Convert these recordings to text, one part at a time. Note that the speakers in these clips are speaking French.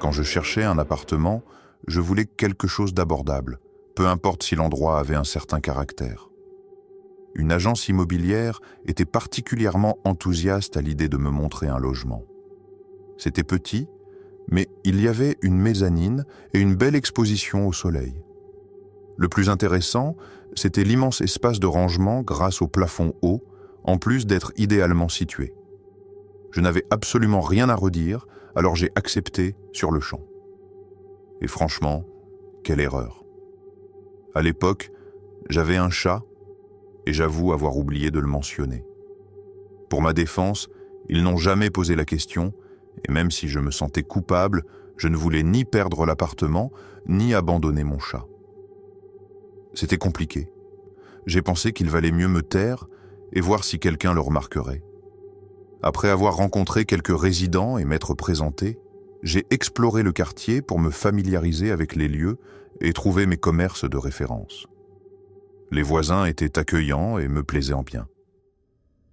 Quand je cherchais un appartement, je voulais quelque chose d'abordable, peu importe si l'endroit avait un certain caractère. Une agence immobilière était particulièrement enthousiaste à l'idée de me montrer un logement. C'était petit, mais il y avait une mezzanine et une belle exposition au soleil. Le plus intéressant, c'était l'immense espace de rangement grâce au plafond haut, en plus d'être idéalement situé. Je n'avais absolument rien à redire, alors j'ai accepté sur le champ. Et franchement, quelle erreur. À l'époque, j'avais un chat, et j'avoue avoir oublié de le mentionner. Pour ma défense, ils n'ont jamais posé la question, et même si je me sentais coupable, je ne voulais ni perdre l'appartement, ni abandonner mon chat. C'était compliqué. J'ai pensé qu'il valait mieux me taire et voir si quelqu'un le remarquerait. Après avoir rencontré quelques résidents et m'être présenté, j'ai exploré le quartier pour me familiariser avec les lieux et trouver mes commerces de référence. Les voisins étaient accueillants et me plaisaient bien.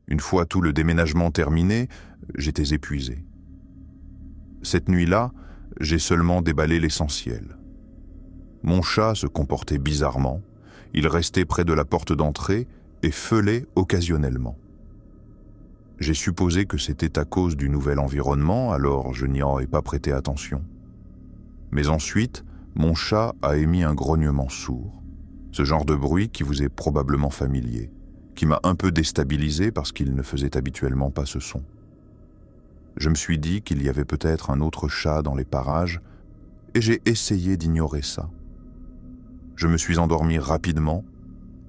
Une fois tout le déménagement terminé, j'étais épuisé. Cette nuit-là, j'ai seulement déballé l'essentiel. Mon chat se comportait bizarrement, il restait près de la porte d'entrée et feulait occasionnellement. J'ai supposé que c'était à cause du nouvel environnement, alors je n'y aurais pas prêté attention. Mais ensuite, mon chat a émis un grognement sourd, ce genre de bruit qui vous est probablement familier, qui m'a un peu déstabilisé parce qu'il ne faisait habituellement pas ce son. Je me suis dit qu'il y avait peut-être un autre chat dans les parages et j'ai essayé d'ignorer ça. Je me suis endormi rapidement,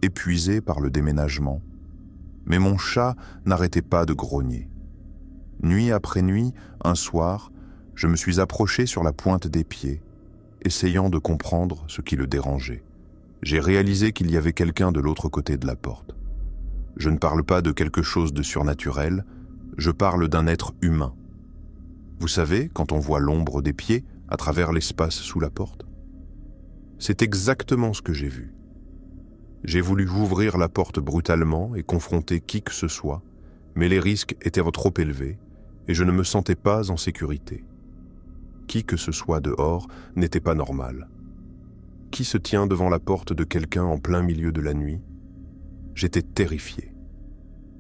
épuisé par le déménagement, mais mon chat n'arrêtait pas de grogner. Nuit après nuit, un soir, je me suis approché sur la pointe des pieds, essayant de comprendre ce qui le dérangeait. J'ai réalisé qu'il y avait quelqu'un de l'autre côté de la porte. Je ne parle pas de quelque chose de surnaturel, je parle d'un être humain. Vous savez, quand on voit l'ombre des pieds à travers l'espace sous la porte? C'est exactement ce que j'ai vu. J'ai voulu ouvrir la porte brutalement et confronter qui que ce soit, mais les risques étaient trop élevés et je ne me sentais pas en sécurité. Qui que ce soit dehors n'était pas normal. Qui se tient devant la porte de quelqu'un en plein milieu de la nuit? J'étais terrifié.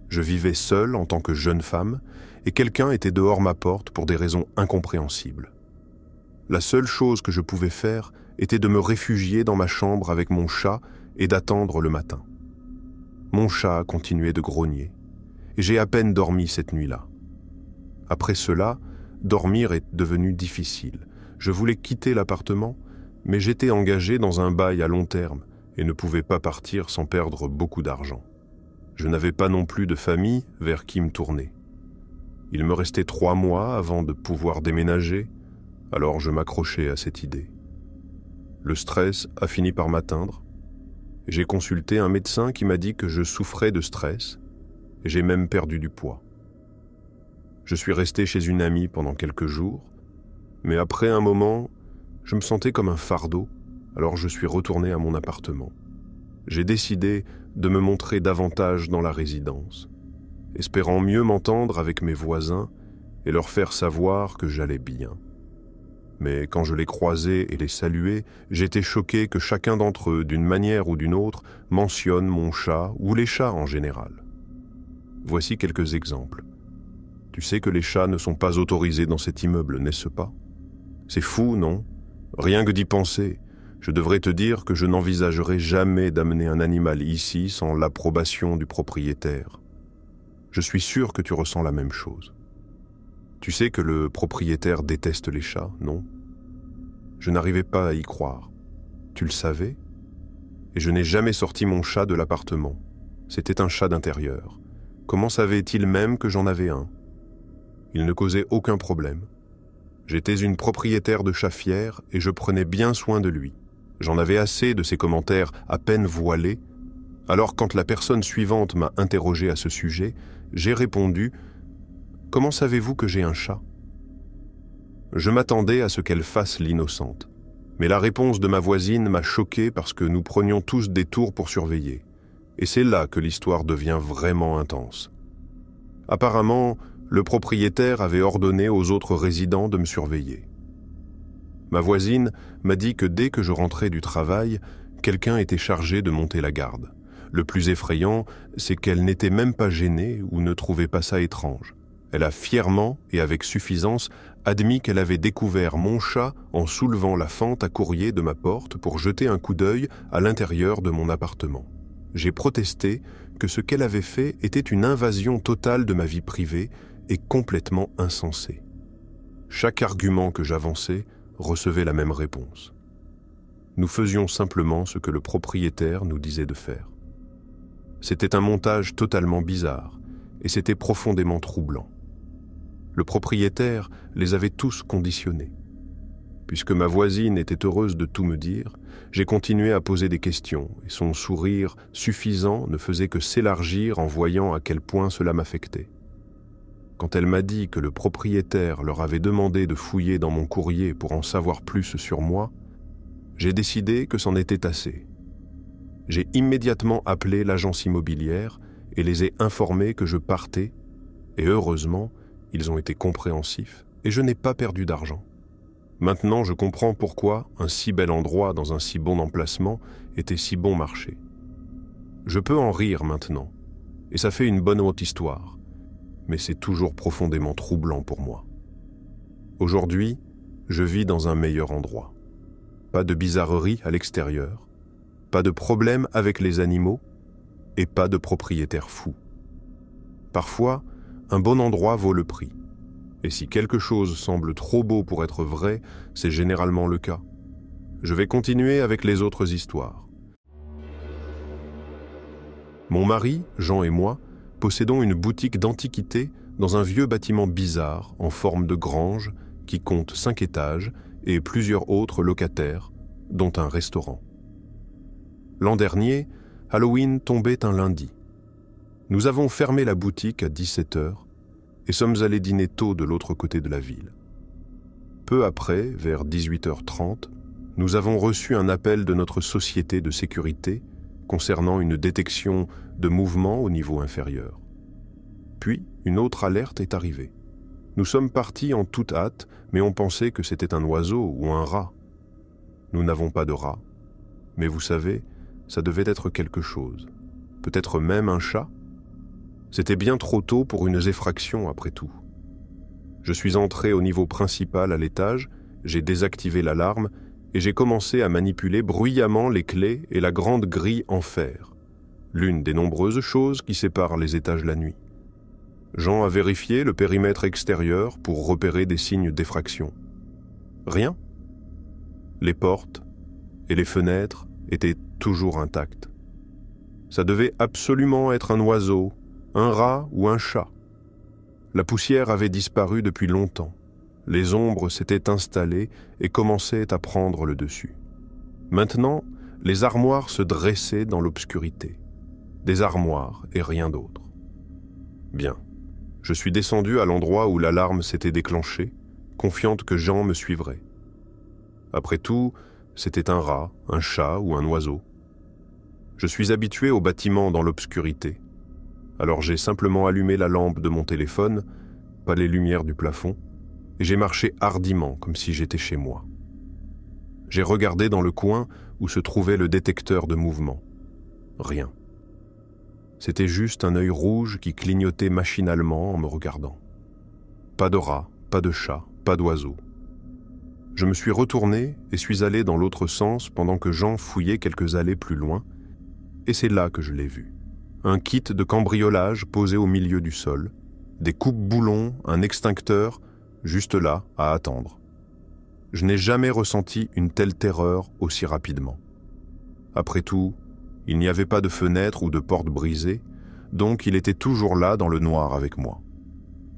Je vivais seul en tant que jeune femme et quelqu'un était dehors ma porte pour des raisons incompréhensibles. La seule chose que je pouvais faire était de me réfugier dans ma chambre avec mon chat et d'attendre le matin. Mon chat continuait de grogner et j'ai à peine dormi cette nuit-là. Après cela, dormir est devenu difficile. Je voulais quitter l'appartement, mais j'étais engagé dans un bail à long terme et ne pouvais pas partir sans perdre beaucoup d'argent. Je n'avais pas non plus de famille vers qui me tourner. Il me restait 3 mois avant de pouvoir déménager, alors je m'accrochais à cette idée. Le stress a fini par m'atteindre. J'ai consulté un médecin qui m'a dit que je souffrais de stress et j'ai même perdu du poids. Je suis resté chez une amie pendant quelques jours, mais après un moment, je me sentais comme un fardeau, alors je suis retourné à mon appartement. J'ai décidé de me montrer davantage dans la résidence, espérant mieux m'entendre avec mes voisins et leur faire savoir que j'allais bien. Mais quand je les croisais et les saluais, j'étais choqué que chacun d'entre eux, d'une manière ou d'une autre, mentionne mon chat ou les chats en général. Voici quelques exemples. Tu sais que les chats ne sont pas autorisés dans cet immeuble, n'est-ce pas? C'est fou, non? Rien que d'y penser. Je devrais te dire que je n'envisagerai jamais d'amener un animal ici sans l'approbation du propriétaire. Je suis sûr que tu ressens la même chose. Tu sais que le propriétaire déteste les chats, non? Je n'arrivais pas à y croire. Tu le savais? Et je n'ai jamais sorti mon chat de l'appartement. C'était un chat d'intérieur. Comment savait-il même que j'en avais un? Il ne causait aucun problème. J'étais une propriétaire de chat fière et je prenais bien soin de lui. J'en avais assez de ces commentaires à peine voilés. Alors quand la personne suivante m'a interrogé à ce sujet, j'ai répondu « Comment savez-vous que j'ai un chat ?» Je m'attendais à ce qu'elle fasse l'innocente. Mais la réponse de ma voisine m'a choqué parce que nous prenions tous des tours pour surveiller. Et c'est là que l'histoire devient vraiment intense. Apparemment, le propriétaire avait ordonné aux autres résidents de me surveiller. Ma voisine m'a dit que dès que je rentrais du travail, quelqu'un était chargé de monter la garde. Le plus effrayant, c'est qu'elle n'était même pas gênée ou ne trouvait pas ça étrange. Elle a fièrement et avec suffisance admis qu'elle avait découvert mon chat en soulevant la fente à courrier de ma porte pour jeter un coup d'œil à l'intérieur de mon appartement. J'ai protesté que ce qu'elle avait fait était une invasion totale de ma vie privée et complètement insensée. Chaque argument que j'avançais recevait la même réponse. Nous faisions simplement ce que le propriétaire nous disait de faire. C'était un montage totalement bizarre et c'était profondément troublant. Le propriétaire les avait tous conditionnés. Puisque ma voisine était heureuse de tout me dire, j'ai continué à poser des questions et son sourire suffisant ne faisait que s'élargir en voyant à quel point cela m'affectait. Quand elle m'a dit que le propriétaire leur avait demandé de fouiller dans mon courrier pour en savoir plus sur moi, j'ai décidé que c'en était assez. J'ai immédiatement appelé l'agence immobilière et les ai informés que je partais, et heureusement, ils ont été compréhensifs et je n'ai pas perdu d'argent. Maintenant, je comprends pourquoi un si bel endroit dans un si bon emplacement était si bon marché. Je peux en rire maintenant, et ça fait une bonne haute histoire, mais c'est toujours profondément troublant pour moi. Aujourd'hui, je vis dans un meilleur endroit. Pas de bizarreries à l'extérieur, pas de problèmes avec les animaux et pas de propriétaires fous. Parfois, un bon endroit vaut le prix. Et si quelque chose semble trop beau pour être vrai, c'est généralement le cas. Je vais continuer avec les autres histoires. Mon mari, Jean et moi, possédons une boutique d'antiquités dans un vieux bâtiment bizarre en forme de grange qui compte 5 étages et plusieurs autres locataires, dont un restaurant. L'an dernier, Halloween tombait un lundi. Nous avons fermé la boutique à 17h et sommes allés dîner tôt de l'autre côté de la ville. Peu après, vers 18h30, nous avons reçu un appel de notre société de sécurité concernant une détection de mouvement au niveau inférieur. Puis, une autre alerte est arrivée. Nous sommes partis en toute hâte, mais on pensait que c'était un oiseau ou un rat. Nous n'avons pas de rat, mais vous savez, ça devait être quelque chose. Peut-être même un chat ? C'était bien trop tôt pour une effraction après tout. Je suis entré au niveau principal à l'étage, j'ai désactivé l'alarme et j'ai commencé à manipuler bruyamment les clés et la grande grille en fer, l'une des nombreuses choses qui séparent les étages la nuit. Jean a vérifié le périmètre extérieur pour repérer des signes d'effraction. Rien. Les portes et les fenêtres étaient toujours intactes. Ça devait absolument être un oiseau, un rat ou un chat. La poussière avait disparu depuis longtemps. Les ombres s'étaient installées et commençaient à prendre le dessus. Maintenant, les armoires se dressaient dans l'obscurité. Des armoires et rien d'autre. Bien. Je suis descendu à l'endroit où l'alarme s'était déclenchée, confiante que Jean me suivrait. Après tout, c'était un rat, un chat ou un oiseau. Je suis habitué aux bâtiments dans l'obscurité. Alors j'ai simplement allumé la lampe de mon téléphone, pas les lumières du plafond, et j'ai marché hardiment comme si j'étais chez moi. J'ai regardé dans le coin où se trouvait le détecteur de mouvement. Rien. C'était juste un œil rouge qui clignotait machinalement en me regardant. Pas de rat, pas de chat, pas d'oiseau. Je me suis retourné et suis allé dans l'autre sens pendant que Jean fouillait quelques allées plus loin, et c'est là que je l'ai vu. Un kit de cambriolage posé au milieu du sol, des coupes-boulons, un extincteur, juste là, à attendre. Je n'ai jamais ressenti une telle terreur aussi rapidement. Après tout, il n'y avait pas de fenêtre ou de porte brisée, donc il était toujours là dans le noir avec moi.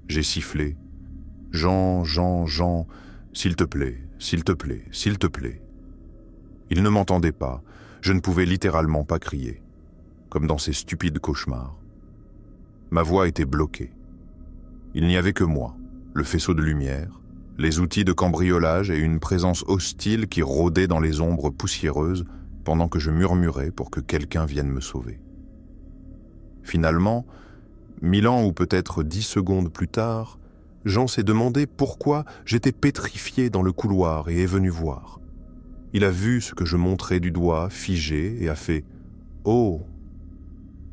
J'ai sifflé. « Jean, Jean, Jean, s'il te plaît, s'il te plaît, s'il te plaît. » Il ne m'entendait pas, je ne pouvais littéralement pas crier, comme dans ces stupides cauchemars. Ma voix était bloquée. Il n'y avait que moi, le faisceau de lumière, les outils de cambriolage et une présence hostile qui rôdait dans les ombres poussiéreuses pendant que je murmurais pour que quelqu'un vienne me sauver. Finalement, 1000 ans ou peut-être 10 secondes plus tard, Jean s'est demandé pourquoi j'étais pétrifié dans le couloir et est venu voir. Il a vu ce que je montrais du doigt, figé, et a fait « Oh !»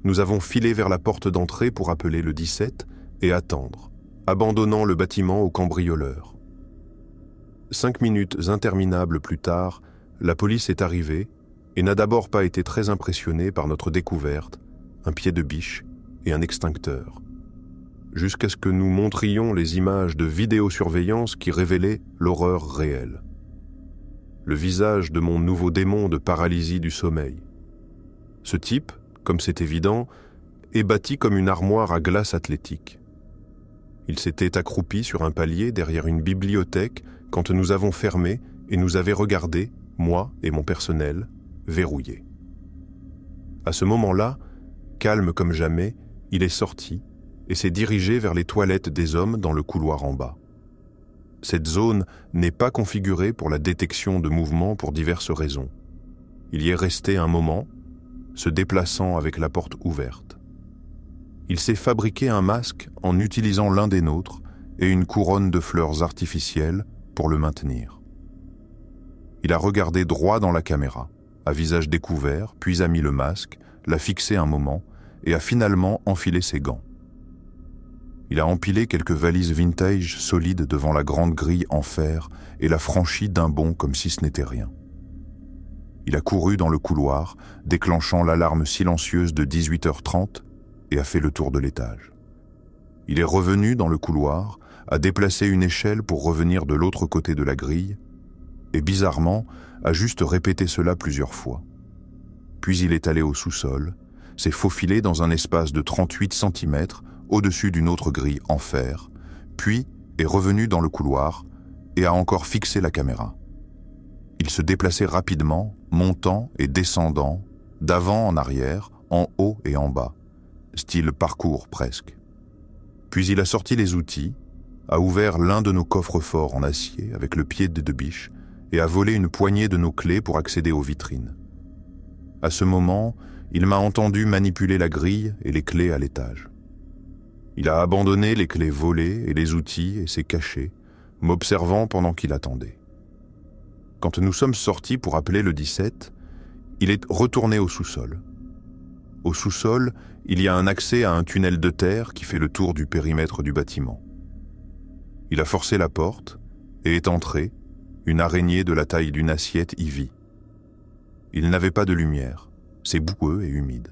Nous avons filé vers la porte d'entrée pour appeler le 17 et attendre, abandonnant le bâtiment aux cambrioleurs. 5 minutes interminables plus tard, la police est arrivée et n'a d'abord pas été très impressionnée par notre découverte, un pied de biche et un extincteur. Jusqu'à ce que nous montrions les images de vidéosurveillance qui révélaient l'horreur réelle. Le visage de mon nouveau démon de paralysie du sommeil. Ce type, comme c'est évident, est bâti comme une armoire à glace athlétique. Il s'était accroupi sur un palier derrière une bibliothèque quand nous avons fermé et nous avait regardés, moi et mon personnel, verrouillés. À ce moment-là, calme comme jamais, il est sorti et s'est dirigé vers les toilettes des hommes dans le couloir en bas. Cette zone n'est pas configurée pour la détection de mouvements pour diverses raisons. Il y est resté un moment, se déplaçant avec la porte ouverte. Il s'est fabriqué un masque en utilisant l'un des nôtres et une couronne de fleurs artificielles pour le maintenir. Il a regardé droit dans la caméra, à visage découvert, puis a mis le masque, l'a fixé un moment et a finalement enfilé ses gants. Il a empilé quelques valises vintage solides devant la grande grille en fer et l'a franchie d'un bond comme si ce n'était rien. Il a couru dans le couloir, déclenchant l'alarme silencieuse de 18h30 et a fait le tour de l'étage. Il est revenu dans le couloir, a déplacé une échelle pour revenir de l'autre côté de la grille et bizarrement a juste répété cela plusieurs fois. Puis il est allé au sous-sol, s'est faufilé dans un espace de 38 cm au-dessus d'une autre grille en fer, puis est revenu dans le couloir et a encore fixé la caméra. Il se déplaçait rapidement, montant et descendant, d'avant en arrière, en haut et en bas, style parcours presque. Puis il a sorti les outils, a ouvert l'un de nos coffres-forts en acier avec le pied de biche et a volé une poignée de nos clés pour accéder aux vitrines. À ce moment, il m'a entendu manipuler la grille et les clés à l'étage. Il a abandonné les clés volées et les outils et s'est caché, m'observant pendant qu'il attendait. Quand nous sommes sortis pour appeler le 17, il est retourné au sous-sol. Au sous-sol, il y a un accès à un tunnel de terre qui fait le tour du périmètre du bâtiment. Il a forcé la porte et est entré, une araignée de la taille d'une assiette y vit. Il n'avait pas de lumière, c'est boueux et humide.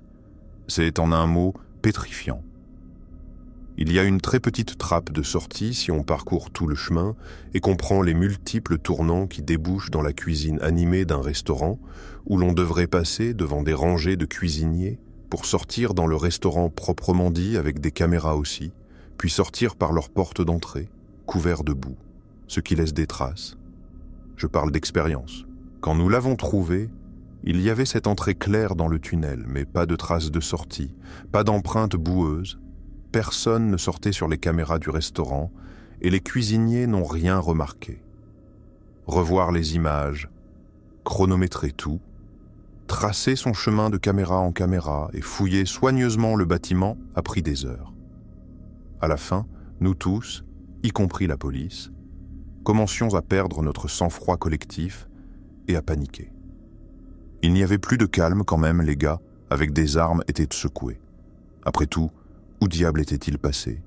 C'est en un mot pétrifiant. Il y a une très petite trappe de sortie si on parcourt tout le chemin et qu'on prend les multiples tournants qui débouchent dans la cuisine animée d'un restaurant où l'on devrait passer devant des rangées de cuisiniers pour sortir dans le restaurant proprement dit avec des caméras aussi, puis sortir par leur porte d'entrée, couverts de boue, ce qui laisse des traces. Je parle d'expérience. Quand nous l'avons trouvé, il y avait cette entrée claire dans le tunnel, mais pas de traces de sortie, pas d'empreintes boueuses. Personne ne sortait sur les caméras du restaurant et les cuisiniers n'ont rien remarqué. Revoir les images, chronométrer tout, tracer son chemin de caméra en caméra et fouiller soigneusement le bâtiment a pris des heures. À la fin, nous tous, y compris la police, commencions à perdre notre sang-froid collectif et à paniquer. Il n'y avait plus de calme quand même, les gars, avec des armes, étaient secoués. Après tout, où diable était-il passé?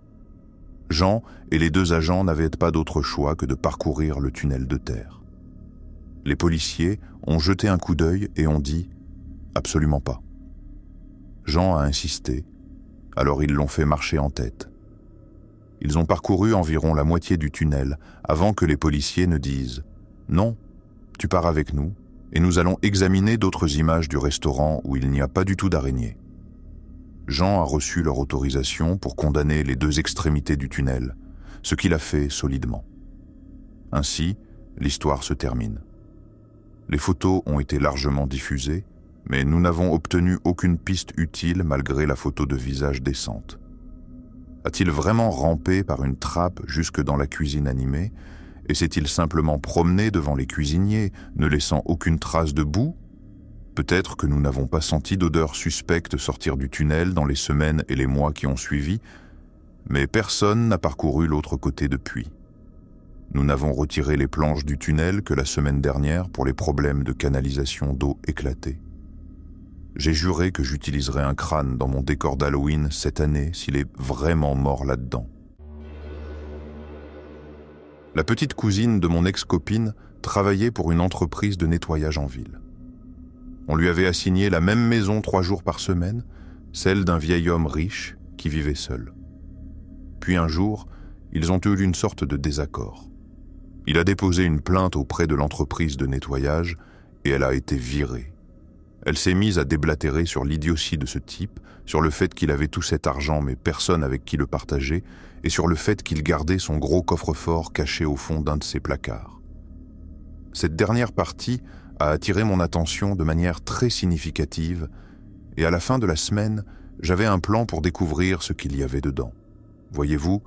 Jean et les 2 agents n'avaient pas d'autre choix que de parcourir le tunnel de terre. Les policiers ont jeté un coup d'œil et ont dit « Absolument pas ». Jean a insisté, alors ils l'ont fait marcher en tête. Ils ont parcouru environ la moitié du tunnel avant que les policiers ne disent « Non, tu pars avec nous et nous allons examiner d'autres images du restaurant où il n'y a pas du tout d'araignée. » Jean a reçu leur autorisation pour condamner les 2 extrémités du tunnel, ce qu'il a fait solidement. Ainsi, l'histoire se termine. Les photos ont été largement diffusées, mais nous n'avons obtenu aucune piste utile malgré la photo de visage décente. A-t-il vraiment rampé par une trappe jusque dans la cuisine animée, et s'est-il simplement promené devant les cuisiniers, ne laissant aucune trace de boue? Peut-être que nous n'avons pas senti d'odeur suspecte sortir du tunnel dans les semaines et les mois qui ont suivi, Mais personne n'a parcouru l'autre côté depuis. Nous n'avons retiré les planches du tunnel que la semaine dernière pour les problèmes de canalisation d'eau éclatés. J'ai juré que j'utiliserais un crâne dans mon décor d'Halloween cette année s'il est vraiment mort là-dedans. La petite cousine de mon ex-copine travaillait pour une entreprise de nettoyage en ville. On lui avait assigné la même maison 3 jours par semaine, celle d'un vieil homme riche qui vivait seul. Puis un jour, ils ont eu une sorte de désaccord. Il a déposé une plainte auprès de l'entreprise de nettoyage et elle a été virée. Elle s'est mise à déblatérer sur l'idiotie de ce type, sur le fait qu'il avait tout cet argent mais personne avec qui le partager, et sur le fait qu'il gardait son gros coffre-fort caché au fond d'un de ses placards. Cette dernière partie a attiré mon attention de manière très significative, et à la fin de la semaine, j'avais un plan pour découvrir ce qu'il y avait dedans. Voyez-vous,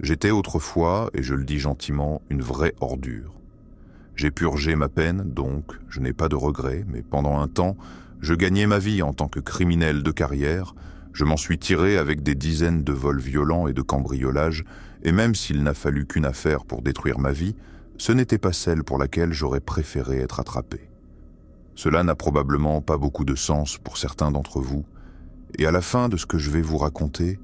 j'étais autrefois, et je le dis gentiment, une vraie ordure. J'ai purgé ma peine, donc je n'ai pas de regrets, mais pendant un temps, je gagnais ma vie en tant que criminel de carrière, je m'en suis tiré avec des dizaines de vols violents et de cambriolages, et même s'il n'a fallu qu'une affaire pour détruire ma vie, ce n'était pas celle pour laquelle j'aurais préféré être attrapé. Cela n'a probablement pas beaucoup de sens pour certains d'entre vous, et à la fin de ce que je vais vous raconter,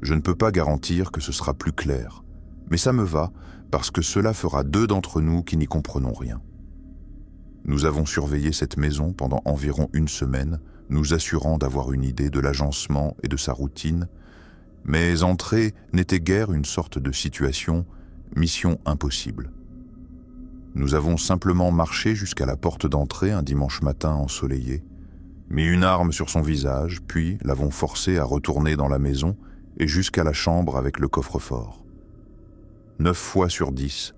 je ne peux pas garantir que ce sera plus clair, mais ça me va, parce que cela fera 2 d'entre nous qui n'y comprenons rien. Nous avons surveillé cette maison pendant environ 1 semaine, nous assurant d'avoir une idée de l'agencement et de sa routine, mais entrer n'était guère une sorte de situation, mission impossible. Nous avons simplement marché jusqu'à la porte d'entrée un dimanche matin ensoleillé, mis une arme sur son visage, puis l'avons forcé à retourner dans la maison et jusqu'à la chambre avec le coffre-fort. 9 fois sur 10.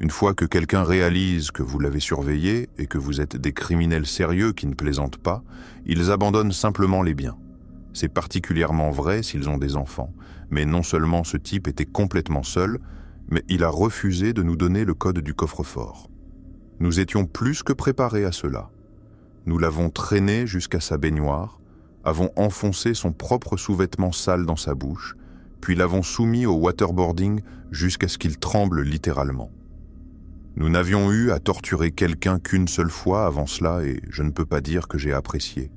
Une fois que quelqu'un réalise que vous l'avez surveillé et que vous êtes des criminels sérieux qui ne plaisantent pas, ils abandonnent simplement les biens. C'est particulièrement vrai s'ils ont des enfants, mais non seulement ce type était complètement seul, mais il a refusé de nous donner le code du coffre-fort. Nous étions plus que préparés à cela. Nous l'avons traîné jusqu'à sa baignoire, avons enfoncé son propre sous-vêtement sale dans sa bouche, puis l'avons soumis au waterboarding jusqu'à ce qu'il tremble littéralement. Nous n'avions eu à torturer quelqu'un qu'une seule fois avant cela et je ne peux pas dire que j'ai apprécié.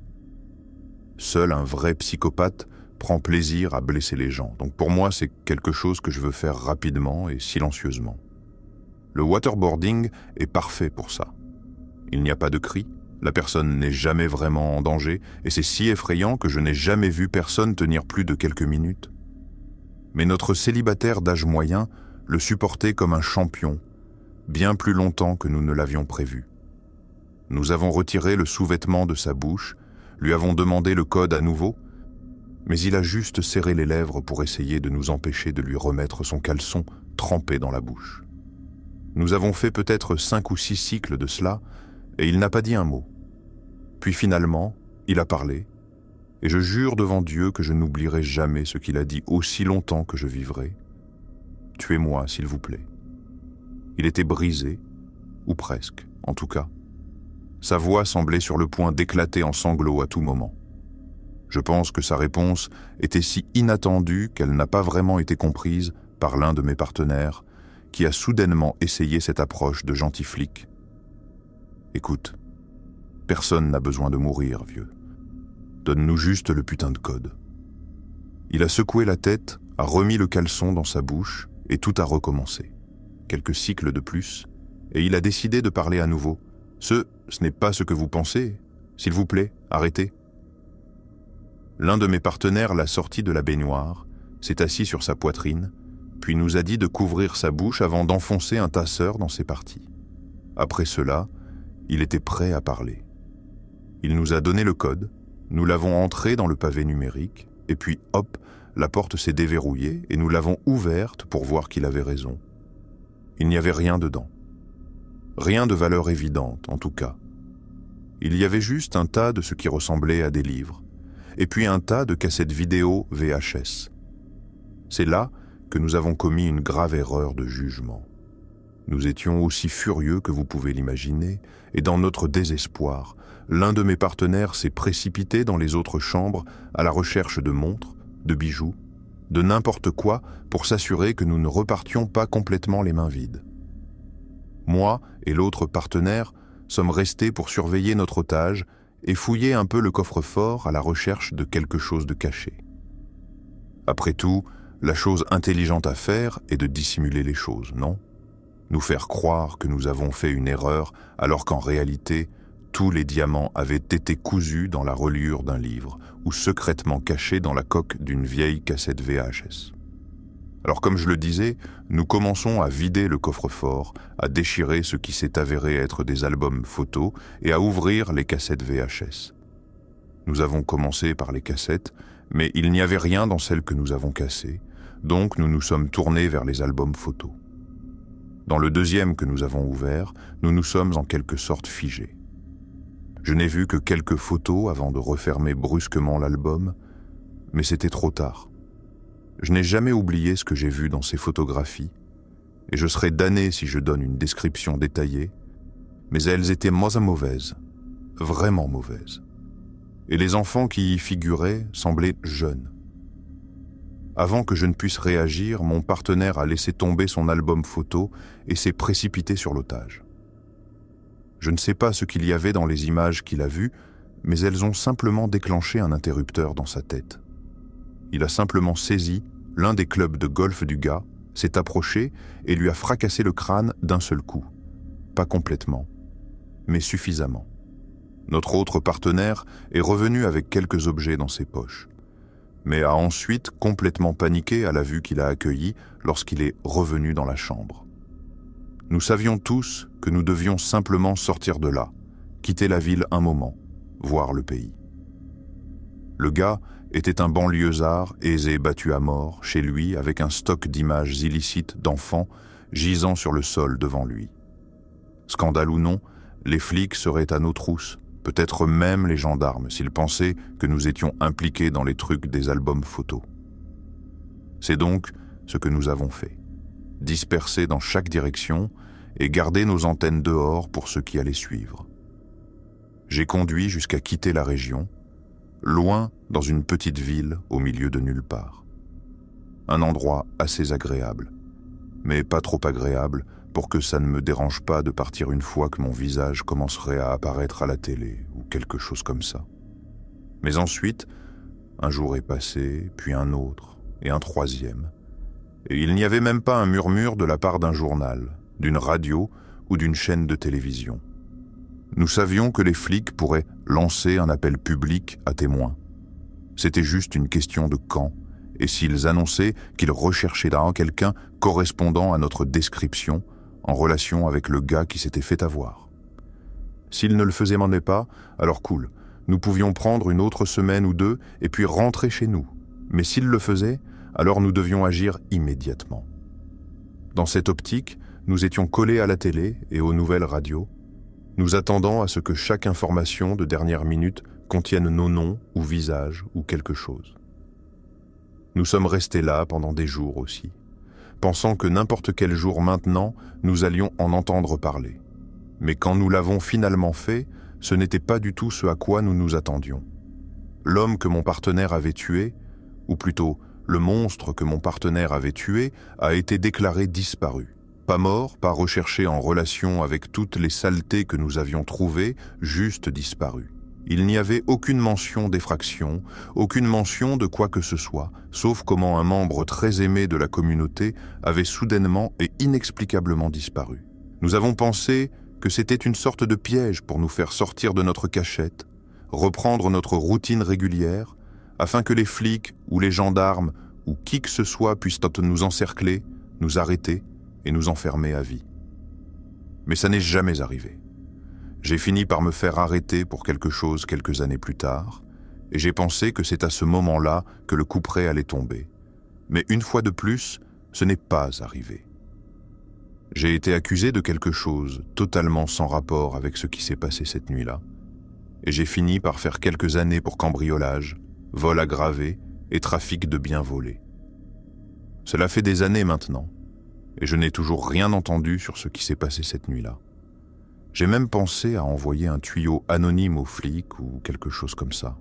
Seul un vrai psychopathe prend plaisir à blesser les gens, donc pour moi c'est quelque chose que je veux faire rapidement et silencieusement. Le waterboarding est parfait pour ça. Il n'y a pas de cris, la personne n'est jamais vraiment en danger et c'est si effrayant que je n'ai jamais vu personne tenir plus de quelques minutes. Mais notre célibataire d'âge moyen le supportait comme un champion, bien plus longtemps que nous ne l'avions prévu. Nous avons retiré le sous-vêtement de sa bouche, lui avons demandé le code à nouveau, mais il a juste serré les lèvres pour essayer de nous empêcher de lui remettre son caleçon trempé dans la bouche. Nous avons fait peut-être 5 ou 6 cycles de cela, et il n'a pas dit un mot. Puis finalement, il a parlé, et je jure devant Dieu que je n'oublierai jamais ce qu'il a dit aussi longtemps que je vivrai. « Tuez-moi, s'il vous plaît. » Il était brisé, ou presque, en tout cas. Sa voix semblait sur le point d'éclater en sanglots à tout moment. Je pense que sa réponse était si inattendue qu'elle n'a pas vraiment été comprise par l'un de mes partenaires, qui a soudainement essayé cette approche de gentil flic. « Écoute, personne n'a besoin de mourir, vieux. Donne-nous juste le putain de code. » Il a secoué la tête, a remis le caleçon dans sa bouche et tout a recommencé. Quelques cycles de plus, et il a décidé de parler à nouveau. « Ce n'est pas ce que vous pensez. S'il vous plaît, arrêtez. » L'un de mes partenaires l'a sorti de la baignoire, s'est assis sur sa poitrine, puis nous a dit de couvrir sa bouche avant d'enfoncer un tasseur dans ses parties. Après cela, il était prêt à parler. Il nous a donné le code, nous l'avons entré dans le pavé numérique, et puis hop, la porte s'est déverrouillée et nous l'avons ouverte pour voir qu'il avait raison. Il n'y avait rien dedans. Rien de valeur évidente, en tout cas. Il y avait juste un tas de ce qui ressemblait à des livres, et puis un tas de cassettes vidéo VHS. C'est là que nous avons commis une grave erreur de jugement. Nous étions aussi furieux que vous pouvez l'imaginer, et dans notre désespoir, l'un de mes partenaires s'est précipité dans les autres chambres à la recherche de montres, de bijoux, de n'importe quoi pour s'assurer que nous ne repartions pas complètement les mains vides. Moi et l'autre partenaire sommes restés pour surveiller notre otage et fouiller un peu le coffre-fort à la recherche de quelque chose de caché. Après tout, la chose intelligente à faire est de dissimuler les choses, non? Nous faire croire que nous avons fait une erreur alors qu'en réalité, tous les diamants avaient été cousus dans la reliure d'un livre ou secrètement cachés dans la coque d'une vieille cassette VHS. Alors comme je le disais, nous commençons à vider le coffre-fort, à déchirer ce qui s'est avéré être des albums photos et à ouvrir les cassettes VHS. Nous avons commencé par les cassettes, mais il n'y avait rien dans celles que nous avons cassées, donc nous nous sommes tournés vers les albums photos. Dans le deuxième que nous avons ouvert, nous nous sommes en quelque sorte figés. Je n'ai vu que quelques photos avant de refermer brusquement l'album, mais c'était trop tard. Je n'ai jamais oublié ce que j'ai vu dans ces photographies, et je serais damné si je donne une description détaillée, mais elles étaient mauvaises, vraiment mauvaises. Et les enfants qui y figuraient semblaient jeunes. Avant que je ne puisse réagir, mon partenaire a laissé tomber son album photo et s'est précipité sur l'otage. Je ne sais pas ce qu'il y avait dans les images qu'il a vues, mais elles ont simplement déclenché un interrupteur dans sa tête. Il a simplement saisi l'un des clubs de golf du gars, s'est approché et lui a fracassé le crâne d'un seul coup. Pas complètement, mais suffisamment. Notre autre partenaire est revenu avec quelques objets dans ses poches, mais a ensuite complètement paniqué à la vue qu'il a accueillie lorsqu'il est revenu dans la chambre. Nous savions tous que nous devions simplement sortir de là, quitter la ville un moment, voir le pays. Le gars était un banlieusard aisé battu à mort chez lui avec un stock d'images illicites d'enfants gisant sur le sol devant lui. Scandale ou non, les flics seraient à nos trousses, peut-être même les gendarmes s'ils pensaient que nous étions impliqués dans les trucs des albums photos. C'est donc ce que nous avons fait, disperser dans chaque direction et garder nos antennes dehors pour ceux qui allaient suivre. J'ai conduit jusqu'à quitter la région, loin dans une petite ville au milieu de nulle part. Un endroit assez agréable, mais pas trop agréable pour que ça ne me dérange pas de partir une fois que mon visage commencerait à apparaître à la télé ou quelque chose comme ça. Mais ensuite, un jour est passé, puis un autre, et un troisième. Et il n'y avait même pas un murmure de la part d'un journal, d'une radio ou d'une chaîne de télévision. Nous savions que les flics pourraient lancer un appel public à témoins. C'était juste une question de quand, et s'ils annonçaient qu'ils recherchaient là quelqu'un correspondant à notre description en relation avec le gars qui s'était fait avoir. S'ils ne le faisaient pas, alors cool, nous pouvions prendre une autre semaine ou deux et puis rentrer chez nous. Mais s'ils le faisaient, alors nous devions agir immédiatement. Dans cette optique, nous étions collés à la télé et aux nouvelles radios, nous attendant à ce que chaque information de dernière minute contienne nos noms ou visages ou quelque chose. Nous sommes restés là pendant des jours aussi, pensant que n'importe quel jour maintenant, nous allions en entendre parler. Mais quand nous l'avons finalement fait, ce n'était pas du tout ce à quoi nous nous attendions. L'homme que mon partenaire avait tué, ou plutôt le monstre que mon partenaire avait tué, a été déclaré disparu. Pas mort, pas recherché en relation avec toutes les saletés que nous avions trouvées, juste disparu. Il n'y avait aucune mention d'effraction, aucune mention de quoi que ce soit, sauf comment un membre très aimé de la communauté avait soudainement et inexplicablement disparu. Nous avons pensé que c'était une sorte de piège pour nous faire sortir de notre cachette, reprendre notre routine régulière, afin que les flics ou les gendarmes ou qui que ce soit puissent nous encercler, nous arrêter et nous enfermer à vie. Mais ça n'est jamais arrivé. J'ai fini par me faire arrêter pour quelque chose quelques années plus tard, et j'ai pensé que c'est à ce moment-là que le couperet allait tomber. Mais une fois de plus, ce n'est pas arrivé. J'ai été accusé de quelque chose totalement sans rapport avec ce qui s'est passé cette nuit-là, et j'ai fini par faire quelques années pour cambriolage, vol aggravé et trafic de biens volés. Cela fait des années maintenant, et je n'ai toujours rien entendu sur ce qui s'est passé cette nuit-là. J'ai même pensé à envoyer un tuyau anonyme aux flics ou quelque chose comme ça.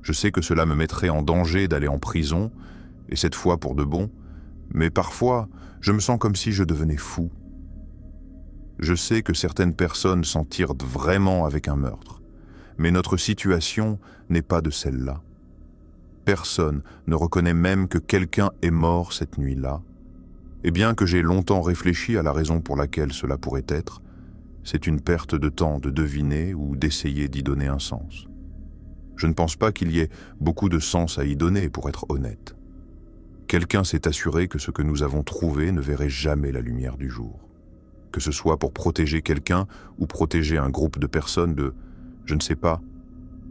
Je sais que cela me mettrait en danger d'aller en prison, et cette fois pour de bon, mais parfois, je me sens comme si je devenais fou. Je sais que certaines personnes s'en tirent vraiment avec un meurtre, mais notre situation n'est pas de celle-là. Personne ne reconnaît même que quelqu'un est mort cette nuit-là, et bien que j'ai longtemps réfléchi à la raison pour laquelle cela pourrait être, c'est une perte de temps de deviner ou d'essayer d'y donner un sens. Je ne pense pas qu'il y ait beaucoup de sens à y donner, pour être honnête. Quelqu'un s'est assuré que ce que nous avons trouvé ne verrait jamais la lumière du jour. Que ce soit pour protéger quelqu'un ou protéger un groupe de personnes de, je ne sais pas,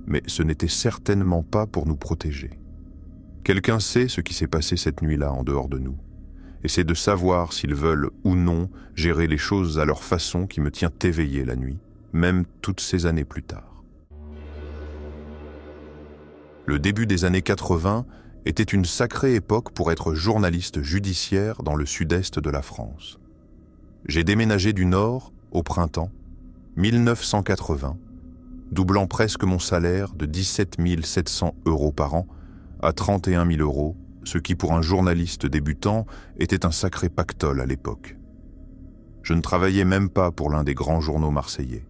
mais ce n'était certainement pas pour nous protéger. Quelqu'un sait ce qui s'est passé cette nuit-là en dehors de nous. Et c'est de savoir s'ils veulent ou non gérer les choses à leur façon qui me tient éveillé la nuit, même toutes ces années plus tard. Le début des années 80 était une sacrée époque pour être journaliste judiciaire dans le sud-est de la France. J'ai déménagé du Nord au printemps 1980, doublant presque mon salaire de 17 700 € par an à 31 000 €, ce qui pour un journaliste débutant était un sacré pactole à l'époque. Je ne travaillais même pas pour l'un des grands journaux marseillais.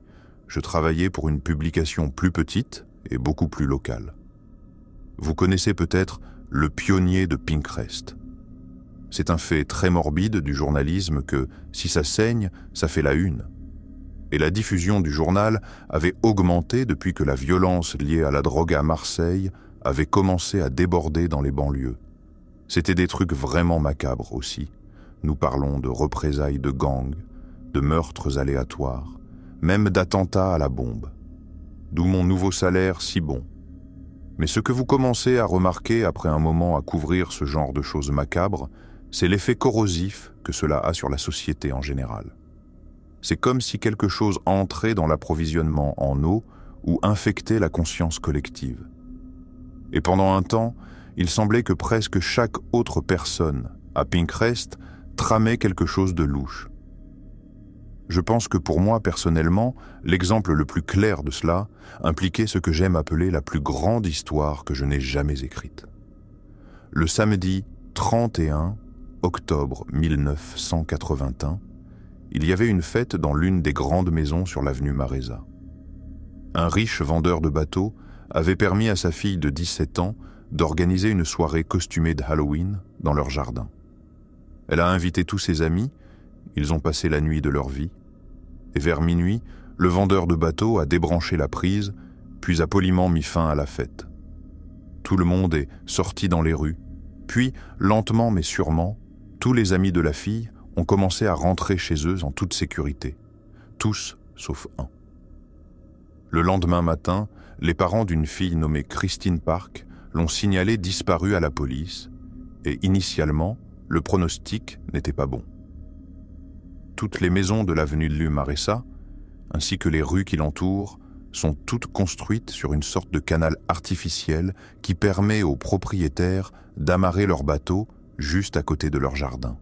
Je travaillais pour une publication plus petite et beaucoup plus locale. Vous connaissez peut-être le pionnier de Pinterest. C'est un fait très morbide du journalisme que, si ça saigne, ça fait la une. Et la diffusion du journal avait augmenté depuis que la violence liée à la drogue à Marseille avait commencé à déborder dans les banlieues. C'était des trucs vraiment macabres aussi. Nous parlons de représailles de gangs, de meurtres aléatoires, même d'attentats à la bombe. D'où mon nouveau salaire si bon. Mais ce que vous commencez à remarquer après un moment à couvrir ce genre de choses macabres, c'est l'effet corrosif que cela a sur la société en général. C'est comme si quelque chose entrait dans l'approvisionnement en eau ou infectait la conscience collective. Et pendant un temps, il semblait que presque chaque autre personne à Pinterest tramait quelque chose de louche. Je pense que pour moi, personnellement, l'exemple le plus clair de cela impliquait ce que j'aime appeler la plus grande histoire que je n'ai jamais écrite. Le samedi 31 octobre 1981, il y avait une fête dans l'une des grandes maisons sur l'avenue Maréza. Un riche vendeur de bateaux avait permis à sa fille de 17 ans d'organiser une soirée costumée de Halloween dans leur jardin. Elle a invité tous ses amis, ils ont passé la nuit de leur vie, et vers minuit, le vendeur de bateaux a débranché la prise, puis a poliment mis fin à la fête. Tout le monde est sorti dans les rues, puis, lentement mais sûrement, tous les amis de la fille ont commencé à rentrer chez eux en toute sécurité, tous sauf un. Le lendemain matin, les parents d'une fille nommée Christine Park l'ont signalée disparue à la police, et initialement, le pronostic n'était pas bon. Toutes les maisons de l'avenue de Maressa, ainsi que les rues qui l'entourent, sont toutes construites sur une sorte de canal artificiel qui permet aux propriétaires d'amarrer leurs bateaux juste à côté de leur jardin.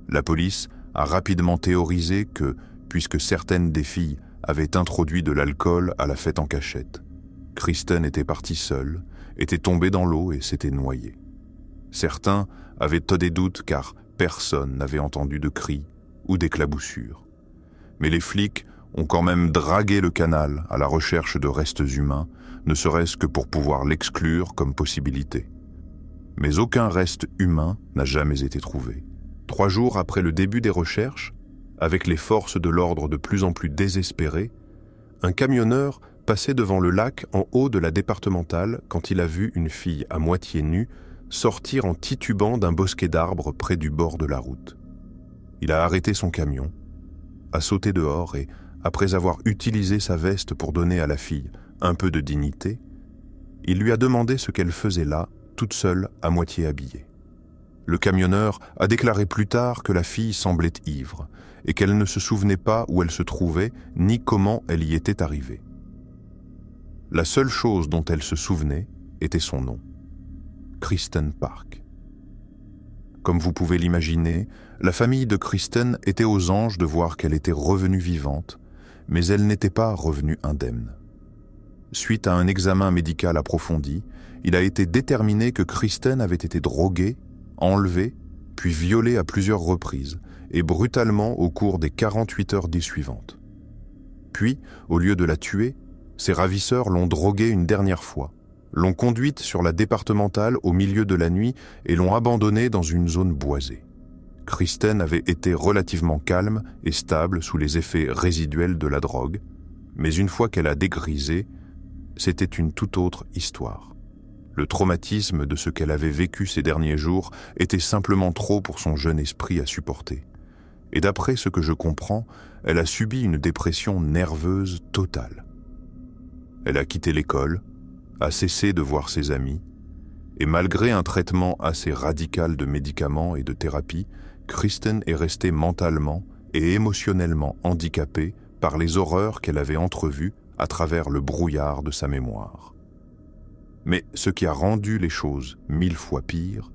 La police a rapidement théorisé que, puisque certaines des filles avaient introduit de l'alcool à la fête en cachette, Kristen était partie seule, était tombée dans l'eau et s'était noyée. Certains avaient des doutes car personne n'avait entendu de cris ou d'éclaboussures. Mais les flics ont quand même dragué le canal à la recherche de restes humains, ne serait-ce que pour pouvoir l'exclure comme possibilité. Mais aucun reste humain n'a jamais été trouvé. 3 jours après le début des recherches, avec les forces de l'ordre de plus en plus désespérées, un camionneur passait devant le lac en haut de la départementale quand il a vu une fille à moitié nue sortir en titubant d'un bosquet d'arbres près du bord de la route. Il a arrêté son camion, a sauté dehors et, après avoir utilisé sa veste pour donner à la fille un peu de dignité, il lui a demandé ce qu'elle faisait là, toute seule, à moitié habillée. Le camionneur a déclaré plus tard que la fille semblait ivre et qu'elle ne se souvenait pas où elle se trouvait ni comment elle y était arrivée. La seule chose dont elle se souvenait était son nom, Kristen Park. Comme vous pouvez l'imaginer, la famille de Kristen était aux anges de voir qu'elle était revenue vivante, mais elle n'était pas revenue indemne. suite à un examen médical approfondi, il a été déterminé que Kristen avait été droguée, enlevée, puis violée à plusieurs reprises, et brutalement au cours des 48 heures suivantes. Puis, au lieu de la tuer, ses ravisseurs l'ont droguée une dernière fois, l'ont conduite sur la départementale au milieu de la nuit et l'ont abandonnée dans une zone boisée. Kristen avait été relativement calme et stable sous les effets résiduels de la drogue, mais une fois qu'elle a dégrisé, c'était une toute autre histoire. Le traumatisme de ce qu'elle avait vécu ces derniers jours était simplement trop pour son jeune esprit à supporter. Et d'après ce que je comprends, elle a subi une dépression nerveuse totale. Elle a quitté l'école, a cessé de voir ses amis, et malgré un traitement assez radical de médicaments et de thérapie, Kristen est restée mentalement et émotionnellement handicapée par les horreurs qu'elle avait entrevues à travers le brouillard de sa mémoire. Mais ce qui a rendu les choses 1000 fois pires,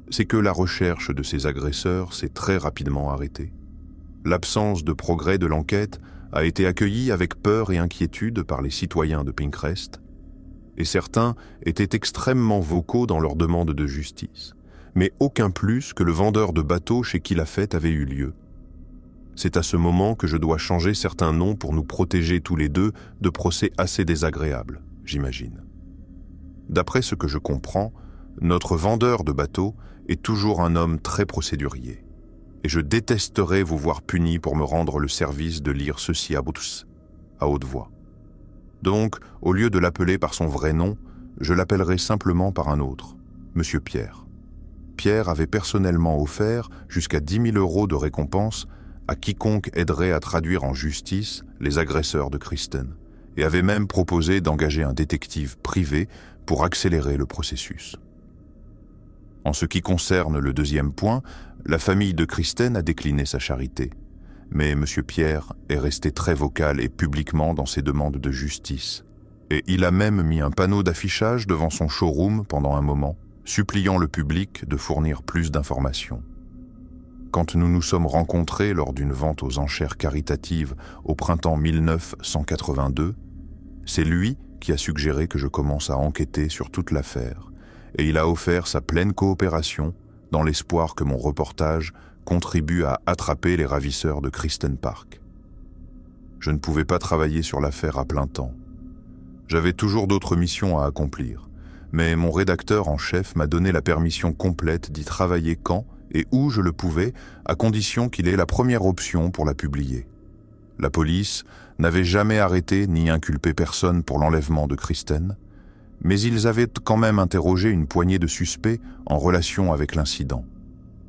c'est que la recherche de ses agresseurs s'est très rapidement arrêtée. L'absence de progrès de l'enquête a été accueillie avec peur et inquiétude par les citoyens de Pinecrest, et certains étaient extrêmement vocaux dans leur demande de justice, mais aucun plus que le vendeur de bateaux chez qui la fête avait eu lieu. C'est à ce moment que je dois changer certains noms pour nous protéger tous les deux de procès assez désagréables, j'imagine. D'après ce que je comprends, notre vendeur de bateaux est toujours un homme très procédurier. Et je détesterais vous voir puni pour me rendre le service de lire ceci à haute voix. Donc, au lieu de l'appeler par son vrai nom, je l'appellerai simplement par un autre, Monsieur Pierre. Pierre avait personnellement offert jusqu'à 10 000 € de récompense à quiconque aiderait à traduire en justice les agresseurs de Kristen, et avait même proposé d'engager un détective privé pour accélérer le processus. En ce qui concerne le deuxième point, la famille de Kristen a décliné sa charité, mais M. Pierre est resté très vocal et publiquement dans ses demandes de justice, et il a même mis un panneau d'affichage devant son showroom pendant un moment, suppliant le public de fournir plus d'informations. Quand nous nous sommes rencontrés lors d'une vente aux enchères caritatives au printemps 1982, c'est lui qui a suggéré que je commence à enquêter sur toute l'affaire, et il a offert sa pleine coopération dans l'espoir que mon reportage contribue à attraper les ravisseurs de Kristen Park. Je ne pouvais pas travailler sur l'affaire à plein temps. J'avais toujours d'autres missions à accomplir, mais mon rédacteur en chef m'a donné la permission complète d'y travailler quand et où je le pouvais, à condition qu'il ait la première option pour la publier. La police n'avait jamais arrêté ni inculpé personne pour l'enlèvement de Kristen, mais ils avaient quand même interrogé une poignée de suspects en relation avec l'incident.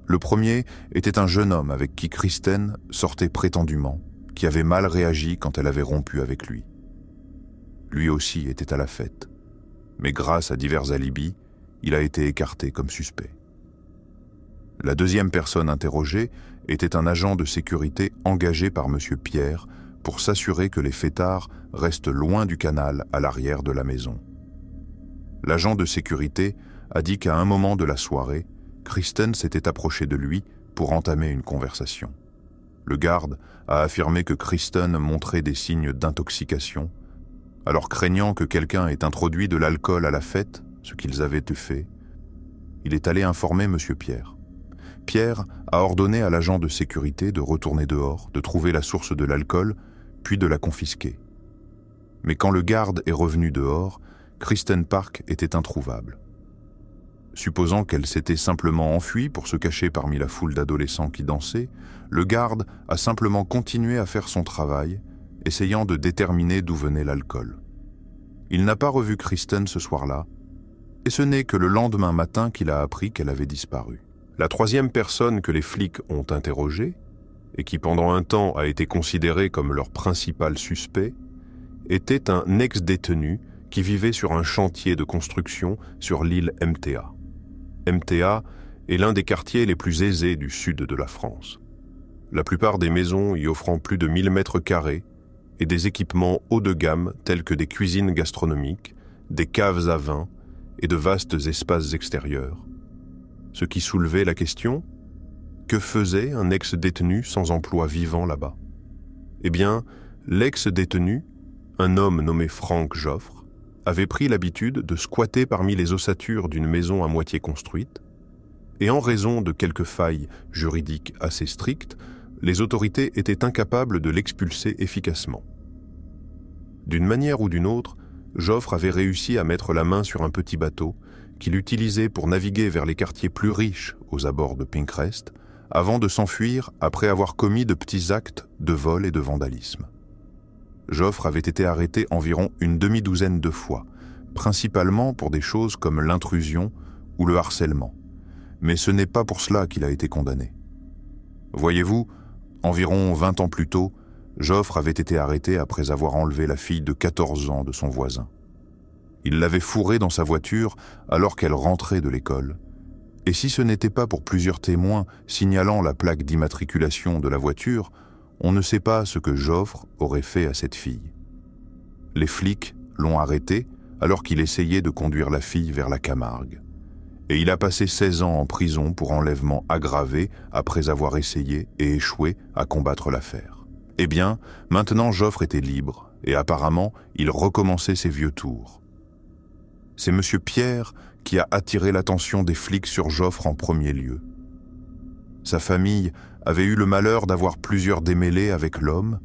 Le premier était un jeune homme avec qui Kristen sortait prétendument, qui avait mal réagi quand elle avait rompu avec lui. Lui aussi était à la fête, mais grâce à divers alibis, il a été écarté comme suspect. La deuxième personne interrogée était un agent de sécurité engagé par M. Pierre pour s'assurer que les fêtards restent loin du canal à l'arrière de la maison. L'agent de sécurité a dit qu'à un moment de la soirée, Kristen s'était approchée de lui pour entamer une conversation. Le garde a affirmé que Kristen montrait des signes d'intoxication. Alors craignant que quelqu'un ait introduit de l'alcool à la fête, ce qu'ils avaient fait, il est allé informer M. Pierre. Pierre a ordonné à l'agent de sécurité de retourner dehors, de trouver la source de l'alcool, puis de la confisquer. Mais quand le garde est revenu dehors, Kristen Park était introuvable. Supposant qu'elle s'était simplement enfuie pour se cacher parmi la foule d'adolescents qui dansaient, le garde a simplement continué à faire son travail, essayant de déterminer d'où venait l'alcool. Il n'a pas revu Kristen ce soir-là, et ce n'est que le lendemain matin qu'il a appris qu'elle avait disparu. La troisième personne que les flics ont interrogée, et qui pendant un temps a été considérée comme leur principal suspect, était un ex-détenu qui vivait sur un chantier de construction sur l'île MTA. MTA est l'un des quartiers les plus aisés du sud de la France. La plupart des maisons y offrant plus de 1000 mètres carrés et des équipements haut de gamme tels que des cuisines gastronomiques, des caves à vin et de vastes espaces extérieurs. Ce qui soulevait la question, que faisait un ex-détenu sans emploi vivant là-bas? Eh bien, l'ex-détenu, un homme nommé Franck Joffre, avait pris l'habitude de squatter parmi les ossatures d'une maison à moitié construite, et en raison de quelques failles juridiques assez strictes, les autorités étaient incapables de l'expulser efficacement. D'une manière ou d'une autre, Joffre avait réussi à mettre la main sur un petit bateau qu'il utilisait pour naviguer vers les quartiers plus riches aux abords de Pinecrest, avant de s'enfuir après avoir commis de petits actes de vol et de vandalisme. Joffre avait été arrêté environ une demi-douzaine de fois, principalement pour des choses comme l'intrusion ou le harcèlement. Mais ce n'est pas pour cela qu'il a été condamné. Voyez-vous, environ 20 ans plus tôt, Joffre avait été arrêté après avoir enlevé la fille de 14 ans de son voisin. Il l'avait fourrée dans sa voiture alors qu'elle rentrait de l'école. Et si ce n'était pas pour plusieurs témoins signalant la plaque d'immatriculation de la voiture, on ne sait pas ce que Joffre aurait fait à cette fille. Les flics l'ont arrêté alors qu'il essayait de conduire la fille vers la Camargue. Et il a passé 16 ans en prison pour enlèvement aggravé après avoir essayé et échoué à combattre l'affaire. Eh bien, maintenant Joffre était libre et apparemment il recommençait ses vieux tours. C'est M. Pierre qui a attiré l'attention des flics sur Joffre en premier lieu. Sa famille avait eu le malheur d'avoir plusieurs démêlés avec l'homme,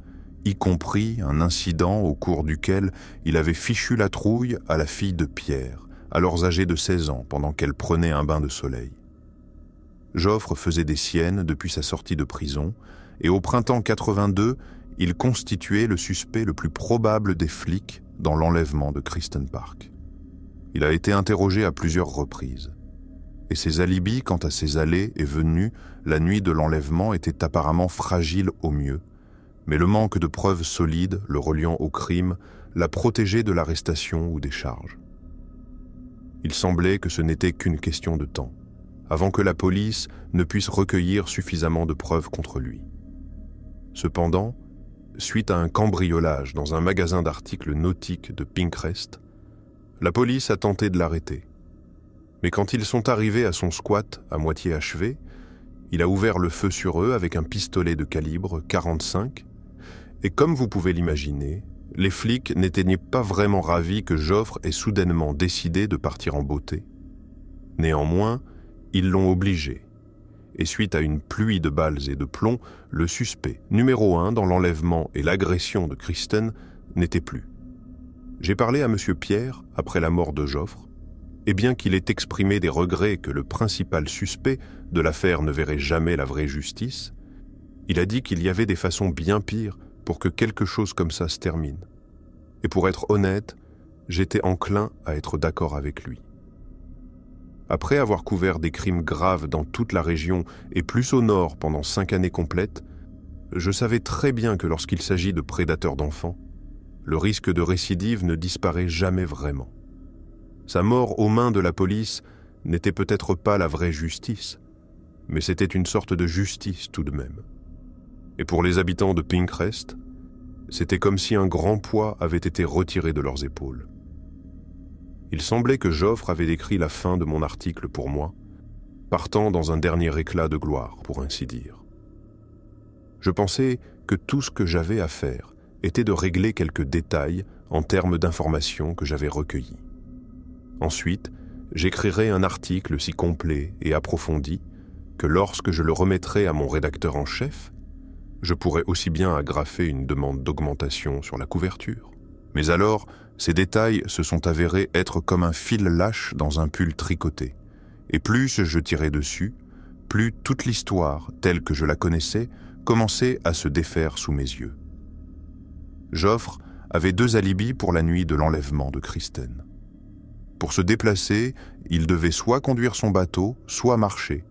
y compris un incident au cours duquel il avait fichu la trouille à la fille de Pierre, alors âgée de 16 ans, pendant qu'elle prenait un bain de soleil. Joffre faisait des siennes depuis sa sortie de prison, et au printemps 82, il constituait le suspect le plus probable des flics dans l'enlèvement de Kristen Park. Il a été interrogé à plusieurs reprises. Et ses alibis quant à ses allées et venues la nuit de l'enlèvement étaient apparemment fragiles au mieux, mais le manque de preuves solides le reliant au crime l'a protégé de l'arrestation ou des charges. Il semblait que ce n'était qu'une question de temps, avant que la police ne puisse recueillir suffisamment de preuves contre lui. Cependant, suite à un cambriolage dans un magasin d'articles nautiques de Pinecrest, la police a tenté de l'arrêter. Mais quand ils sont arrivés à son squat à moitié achevé, il a ouvert le feu sur eux avec un pistolet de calibre 45, et comme vous pouvez l'imaginer, les flics n'étaient pas vraiment ravis que Joffre ait soudainement décidé de partir en beauté. Néanmoins, ils l'ont obligé, et suite à une pluie de balles et de plomb, le suspect numéro 1 dans l'enlèvement et l'agression de Kristen n'était plus. J'ai parlé à M. Pierre après la mort de Joffre, et bien qu'il ait exprimé des regrets que le principal suspect de l'affaire ne verrait jamais la vraie justice, il a dit qu'il y avait des façons bien pires pour que quelque chose comme ça se termine. Et pour être honnête, j'étais enclin à être d'accord avec lui. Après avoir couvert des crimes graves dans toute la région et plus au nord pendant 5 années complètes, je savais très bien que lorsqu'il s'agit de prédateurs d'enfants, le risque de récidive ne disparaît jamais vraiment. Sa mort aux mains de la police n'était peut-être pas la vraie justice, mais c'était une sorte de justice tout de même. Et pour les habitants de Pinecrest, c'était comme si un grand poids avait été retiré de leurs épaules. Il semblait que Joffre avait décrit la fin de mon article pour moi, partant dans un dernier éclat de gloire, pour ainsi dire. Je pensais que tout ce que j'avais à faire était de régler quelques détails en termes d'informations que j'avais recueillies. Ensuite, j'écrirai un article si complet et approfondi que lorsque je le remettrai à mon rédacteur en chef, je pourrais aussi bien agrafer une demande d'augmentation sur la couverture. Mais alors, ces détails se sont avérés être comme un fil lâche dans un pull tricoté. Et plus je tirais dessus, plus toute l'histoire, telle que je la connaissais, commençait à se défaire sous mes yeux. Joffre avait 2 alibis pour la nuit de l'enlèvement de Kristen. Pour se déplacer, il devait soit conduire son bateau, soit marcher,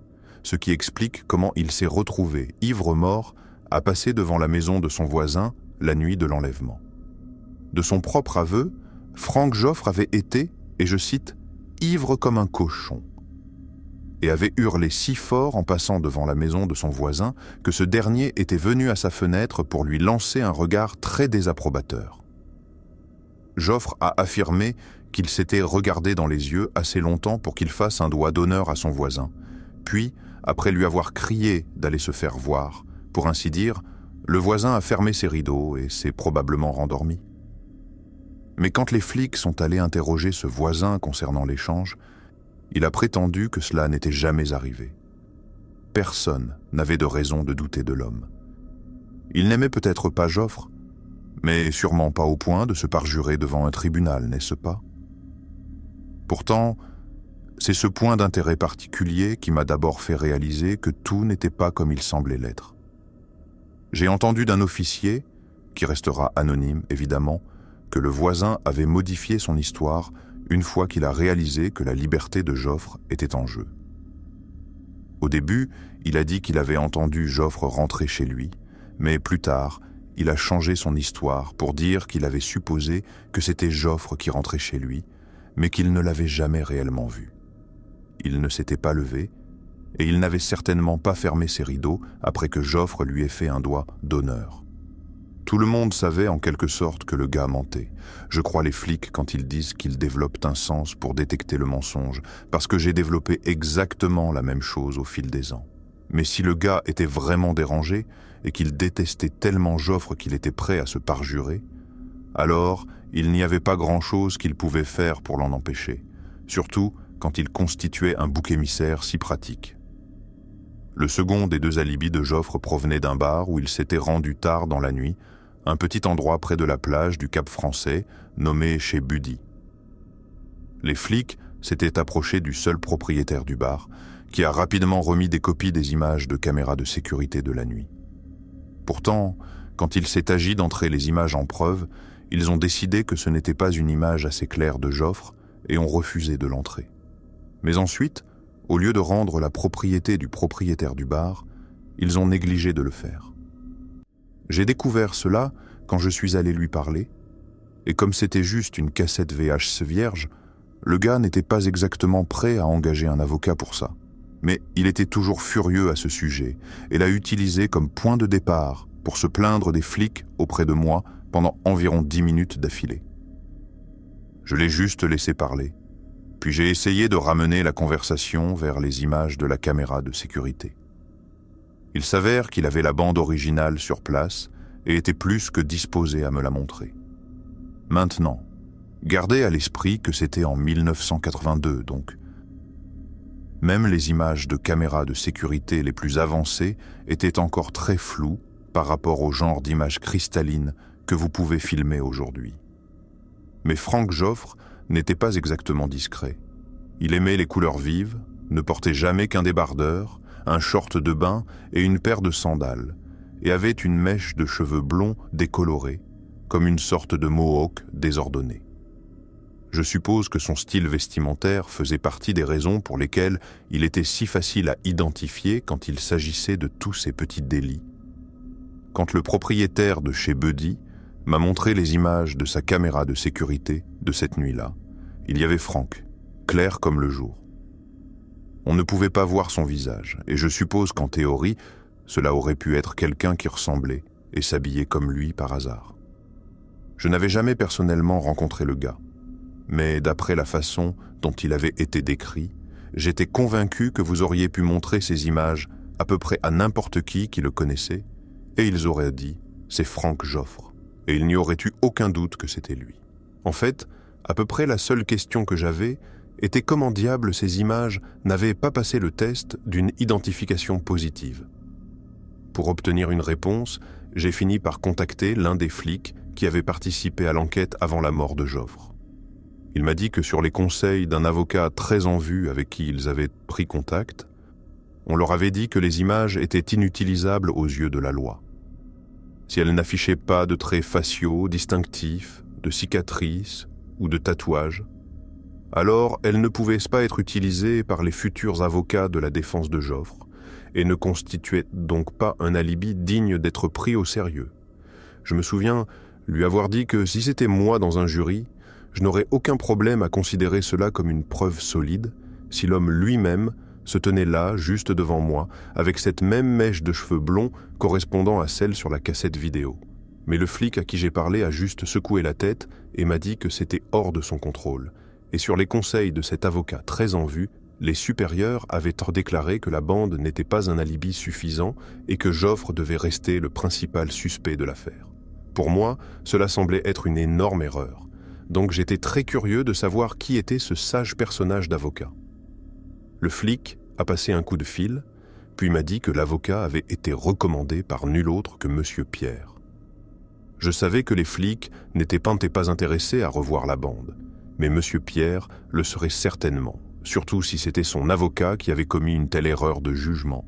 ce qui explique comment il s'est retrouvé, ivre-mort, à passer devant la maison de son voisin la nuit de l'enlèvement. De son propre aveu, Frank Joffre avait été, et je cite, « ivre comme un cochon », et avait hurlé si fort en passant devant la maison de son voisin que ce dernier était venu à sa fenêtre pour lui lancer un regard très désapprobateur. Joffre a affirmé qu'il s'était regardé dans les yeux assez longtemps pour qu'il fasse un doigt d'honneur à son voisin, puis, après lui avoir crié d'aller se faire voir, pour ainsi dire, le voisin a fermé ses rideaux et s'est probablement rendormi. Mais quand les flics sont allés interroger ce voisin concernant l'échange, il a prétendu que cela n'était jamais arrivé. Personne n'avait de raison de douter de l'homme. Il n'aimait peut-être pas Joffre, mais sûrement pas au point de se parjurer devant un tribunal, n'est-ce pas? Pourtant, c'est ce point d'intérêt particulier qui m'a d'abord fait réaliser que tout n'était pas comme il semblait l'être. J'ai entendu d'un officier, qui restera anonyme évidemment, que le voisin avait modifié son histoire une fois qu'il a réalisé que la liberté de Joffre était en jeu. Au début, il a dit qu'il avait entendu Joffre rentrer chez lui, mais plus tard, il a changé son histoire pour dire qu'il avait supposé que c'était Joffre qui rentrait chez lui, mais qu'il ne l'avait jamais réellement vu. Il ne s'était pas levé, et il n'avait certainement pas fermé ses rideaux après que Joffre lui ait fait un doigt d'honneur. Tout le monde savait en quelque sorte que le gars mentait. Je crois les flics quand ils disent qu'ils développent un sens pour détecter le mensonge, parce que j'ai développé exactement la même chose au fil des ans. Mais si le gars était vraiment dérangé, et qu'il détestait tellement Joffre qu'il était prêt à se parjurer, alors il n'y avait pas grand-chose qu'il pouvait faire pour l'en empêcher, surtout quand il constituait un bouc émissaire si pratique. Le second des deux alibis de Joffre provenait d'un bar où il s'était rendu tard dans la nuit, un petit endroit près de la plage du Cap Français, nommé chez Buddy. Les flics s'étaient approchés du seul propriétaire du bar, qui a rapidement remis des copies des images de caméras de sécurité de la nuit. Pourtant, quand il s'est agi d'entrer les images en preuve, ils ont décidé que ce n'était pas une image assez claire de Joffre et ont refusé de l'entrer. Mais ensuite, au lieu de rendre la propriété du propriétaire du bar, ils ont négligé de le faire. J'ai découvert cela quand je suis allé lui parler, et comme c'était juste une cassette VHS vierge, le gars n'était pas exactement prêt à engager un avocat pour ça. Mais il était toujours furieux à ce sujet et l'a utilisé comme point de départ pour se plaindre des flics auprès de moi pendant environ 10 minutes d'affilée. Je l'ai juste laissé parler, puis j'ai essayé de ramener la conversation vers les images de la caméra de sécurité. Il s'avère qu'il avait la bande originale sur place et était plus que disposé à me la montrer. Maintenant, gardez à l'esprit que c'était en 1982 donc. Même les images de caméras de sécurité les plus avancées étaient encore très floues par rapport au genre d'images cristallines que vous pouvez filmer aujourd'hui. Mais Frank Joffre n'était pas exactement discret. Il aimait les couleurs vives, ne portait jamais qu'un débardeur, un short de bain et une paire de sandales, et avait une mèche de cheveux blonds décolorés, comme une sorte de mohawk désordonné. Je suppose que son style vestimentaire faisait partie des raisons pour lesquelles il était si facile à identifier quand il s'agissait de tous ces petits délits. Quand le propriétaire de chez Buddy m'a montré les images de sa caméra de sécurité de cette nuit-là, il y avait Frank, clair comme le jour. On ne pouvait pas voir son visage, et je suppose qu'en théorie, cela aurait pu être quelqu'un qui ressemblait et s'habillait comme lui par hasard. Je n'avais jamais personnellement rencontré le gars, mais d'après la façon dont il avait été décrit, j'étais convaincu que vous auriez pu montrer ces images à peu près à n'importe qui le connaissait, et ils auraient dit « c'est Frank Joffre », et il n'y aurait eu aucun doute que c'était lui. En fait, à peu près la seule question que j'avais était comment diable ces images n'avaient pas passé le test d'une identification positive. Pour obtenir une réponse, j'ai fini par contacter l'un des flics qui avait participé à l'enquête avant la mort de Joffre. Il m'a dit que sur les conseils d'un avocat très en vue avec qui ils avaient pris contact, on leur avait dit que les images étaient inutilisables aux yeux de la loi. Si elles n'affichaient pas de traits faciaux distinctifs, de cicatrices ou de tatouages, alors elles ne pouvaient pas être utilisées par les futurs avocats de la défense de Joffre et ne constituaient donc pas un alibi digne d'être pris au sérieux. Je me souviens lui avoir dit que si c'était moi dans un jury, je n'aurais aucun problème à considérer cela comme une preuve solide si l'homme lui-même se tenait là, juste devant moi, avec cette même mèche de cheveux blonds correspondant à celle sur la cassette vidéo. Mais le flic à qui j'ai parlé a juste secoué la tête et m'a dit que c'était hors de son contrôle. Et sur les conseils de cet avocat très en vue, les supérieurs avaient déclaré que la bande n'était pas un alibi suffisant et que Joffre devait rester le principal suspect de l'affaire. Pour moi, cela semblait être une énorme erreur. Donc j'étais très curieux de savoir qui était ce sage personnage d'avocat. Le flic a passé un coup de fil, puis m'a dit que l'avocat avait été recommandé par nul autre que Monsieur Pierre. Je savais que les flics n'étaient pas intéressés à revoir la bande, mais Monsieur Pierre le serait certainement, surtout si c'était son avocat qui avait commis une telle erreur de jugement.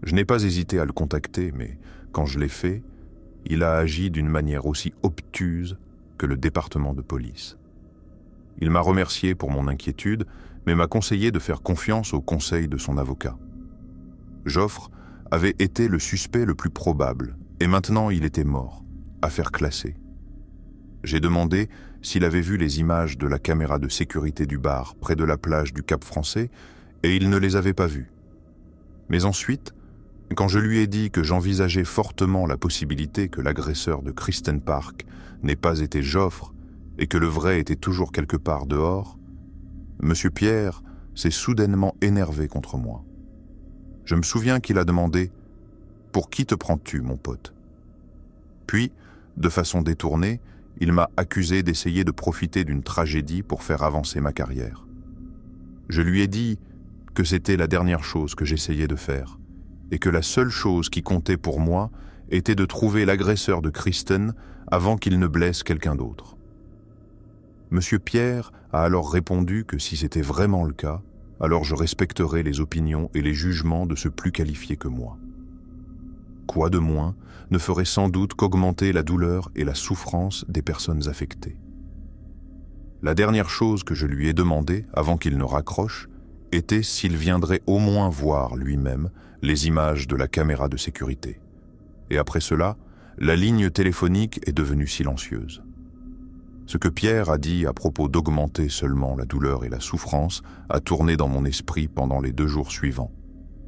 Je n'ai pas hésité à le contacter, mais quand je l'ai fait, il a agi d'une manière aussi obtuse que le département de police. Il m'a remercié pour mon inquiétude, mais m'a conseillé de faire confiance au conseil de son avocat. Joffre avait été le suspect le plus probable, et maintenant il était mort, affaire classée. J'ai demandé s'il avait vu les images de la caméra de sécurité du bar près de la plage du Cap Français, et il ne les avait pas vues. Mais ensuite, quand je lui ai dit que j'envisageais fortement la possibilité que l'agresseur de Kristen Park n'ait pas été Joffre et que le vrai était toujours quelque part dehors, Monsieur Pierre s'est soudainement énervé contre moi. Je me souviens qu'il a demandé « Pour qui te prends-tu, mon pote ?» Puis, de façon détournée, il m'a accusé d'essayer de profiter d'une tragédie pour faire avancer ma carrière. Je lui ai dit que c'était la dernière chose que j'essayais de faire, et que la seule chose qui comptait pour moi était de trouver l'agresseur de Kristen avant qu'il ne blesse quelqu'un d'autre. Monsieur Pierre a alors répondu que si c'était vraiment le cas, alors je respecterais les opinions et les jugements de ceux plus qualifiés que moi. Quoi de moins ne ferait sans doute qu'augmenter la douleur et la souffrance des personnes affectées. La dernière chose que je lui ai demandé avant qu'il ne raccroche était s'il viendrait au moins voir lui-même les images de la caméra de sécurité. Et après cela, la ligne téléphonique est devenue silencieuse. Ce que Pierre a dit à propos d'augmenter seulement la douleur et la souffrance a tourné dans mon esprit pendant les 2 jours suivants.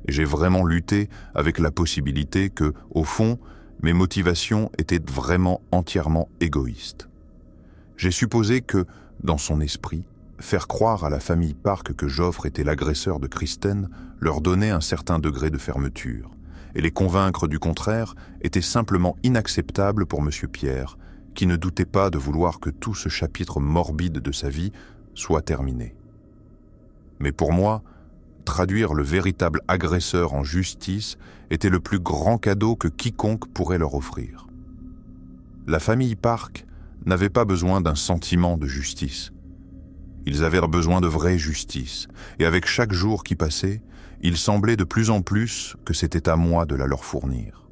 Et j'ai vraiment lutté avec la possibilité que, au fond, mes motivations étaient vraiment entièrement égoïstes. J'ai supposé que, dans son esprit, faire croire à la famille Park que Joffre était l'agresseur de Kristen leur donnait un certain degré de fermeture, et les convaincre du contraire était simplement inacceptable pour Monsieur Pierre, qui ne doutait pas de vouloir que tout ce chapitre morbide de sa vie soit terminé. Mais pour moi, traduire le véritable agresseur en justice était le plus grand cadeau que quiconque pourrait leur offrir. La famille Park n'avait pas besoin d'un sentiment de justice. Ils avaient besoin de vraie justice, et avec chaque jour qui passait, il semblait de plus en plus que c'était à moi de la leur fournir.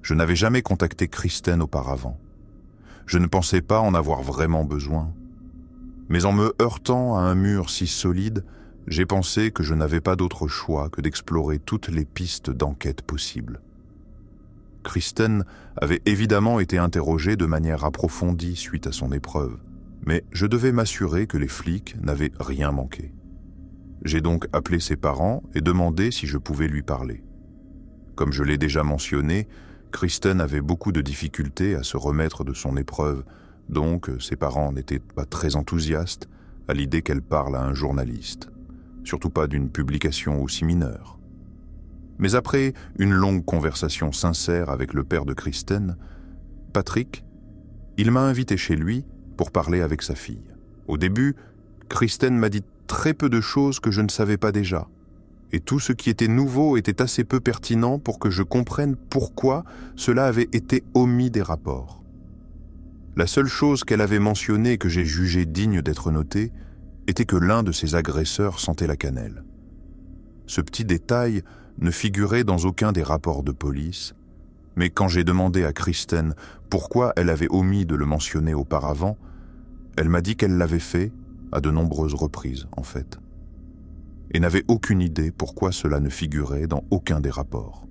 Je n'avais jamais contacté Kristen auparavant. Je ne pensais pas en avoir vraiment besoin. Mais en me heurtant à un mur si solide, j'ai pensé que je n'avais pas d'autre choix que d'explorer toutes les pistes d'enquête possibles. Kristen avait évidemment été interrogée de manière approfondie suite à son épreuve, mais je devais m'assurer que les flics n'avaient rien manqué. J'ai donc appelé ses parents et demandé si je pouvais lui parler. Comme je l'ai déjà mentionné, Kristen avait beaucoup de difficultés à se remettre de son épreuve, donc ses parents n'étaient pas très enthousiastes à l'idée qu'elle parle à un journaliste, surtout pas d'une publication aussi mineure. Mais après une longue conversation sincère avec le père de Kristen, Patrick, il m'a invité chez lui pour parler avec sa fille. Au début, Kristen m'a dit très peu de choses que je ne savais pas déjà, et tout ce qui était nouveau était assez peu pertinent pour que je comprenne pourquoi cela avait été omis des rapports. La seule chose qu'elle avait mentionnée et que j'ai jugée digne d'être notée était que l'un de ses agresseurs sentait la cannelle. Ce petit détail ne figurait dans aucun des rapports de police, mais quand j'ai demandé à Kristen pourquoi elle avait omis de le mentionner auparavant, elle m'a dit qu'elle l'avait fait à de nombreuses reprises, en fait, et n'avait aucune idée pourquoi cela ne figurait dans aucun des rapports.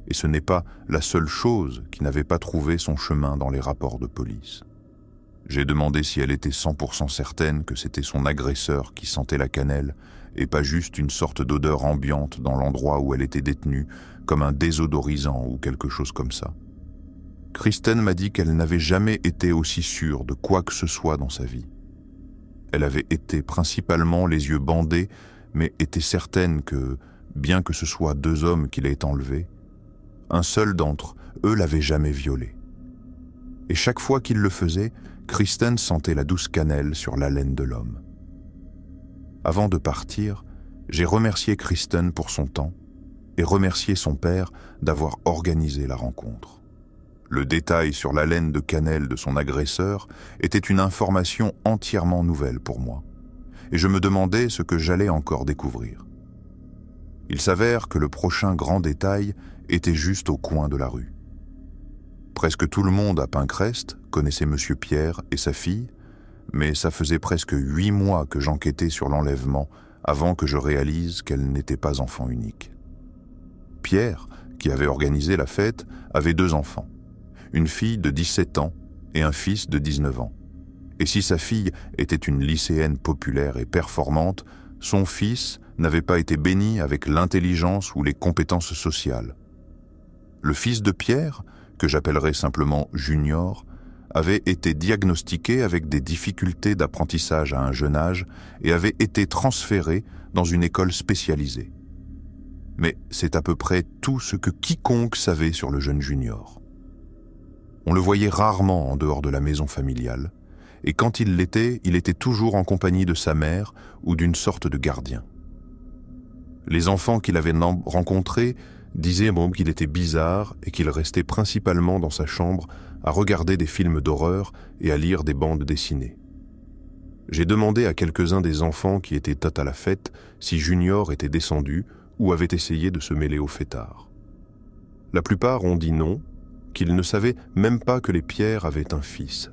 Et ce n'est pas la seule chose qui n'avait pas trouvé son chemin dans les rapports de police. J'ai demandé si elle était 100% certaine que c'était son agresseur qui sentait la cannelle et pas juste une sorte d'odeur ambiante dans l'endroit où elle était détenue, comme un désodorisant ou quelque chose comme ça. Kristen m'a dit qu'elle n'avait jamais été aussi sûre de quoi que ce soit dans sa vie. Elle avait été principalement les yeux bandés, mais était certaine que, bien que ce soit 2 hommes qui l'aient enlevée, un seul d'entre eux l'avait jamais violée. Et chaque fois qu'il le faisait, Kristen sentait la douce cannelle sur l'haleine de l'homme. Avant de partir, j'ai remercié Kristen pour son temps et remercié son père d'avoir organisé la rencontre. Le détail sur l'haleine de cannelle de son agresseur était une information entièrement nouvelle pour moi, et je me demandais ce que j'allais encore découvrir. Il s'avère que le prochain grand détail était juste au coin de la rue. Presque tout le monde à Pinecrest connaissait Monsieur Pierre et sa fille, mais ça faisait presque 8 mois que j'enquêtais sur l'enlèvement avant que je réalise qu'elle n'était pas enfant unique. Pierre, qui avait organisé la fête, avait 2 enfants, une fille de 17 ans et un fils de 19 ans. Et si sa fille était une lycéenne populaire et performante, son fils n'avait pas été béni avec l'intelligence ou les compétences sociales. Le fils de Pierre, que j'appellerai simplement Junior, avait été diagnostiqué avec des difficultés d'apprentissage à un jeune âge et avait été transféré dans une école spécialisée. Mais c'est à peu près tout ce que quiconque savait sur le jeune Junior. On le voyait rarement en dehors de la maison familiale, et quand il l'était, il était toujours en compagnie de sa mère ou d'une sorte de gardien. Les enfants qu'il avait rencontrés disaient qu'il était bizarre et qu'il restait principalement dans sa chambre à regarder des films d'horreur et à lire des bandes dessinées. J'ai demandé à quelques-uns des enfants qui étaient à la fête si Junior était descendu ou avait essayé de se mêler au fêtard. La plupart ont dit non, qu'ils ne savaient même pas que les Pierre avaient un fils.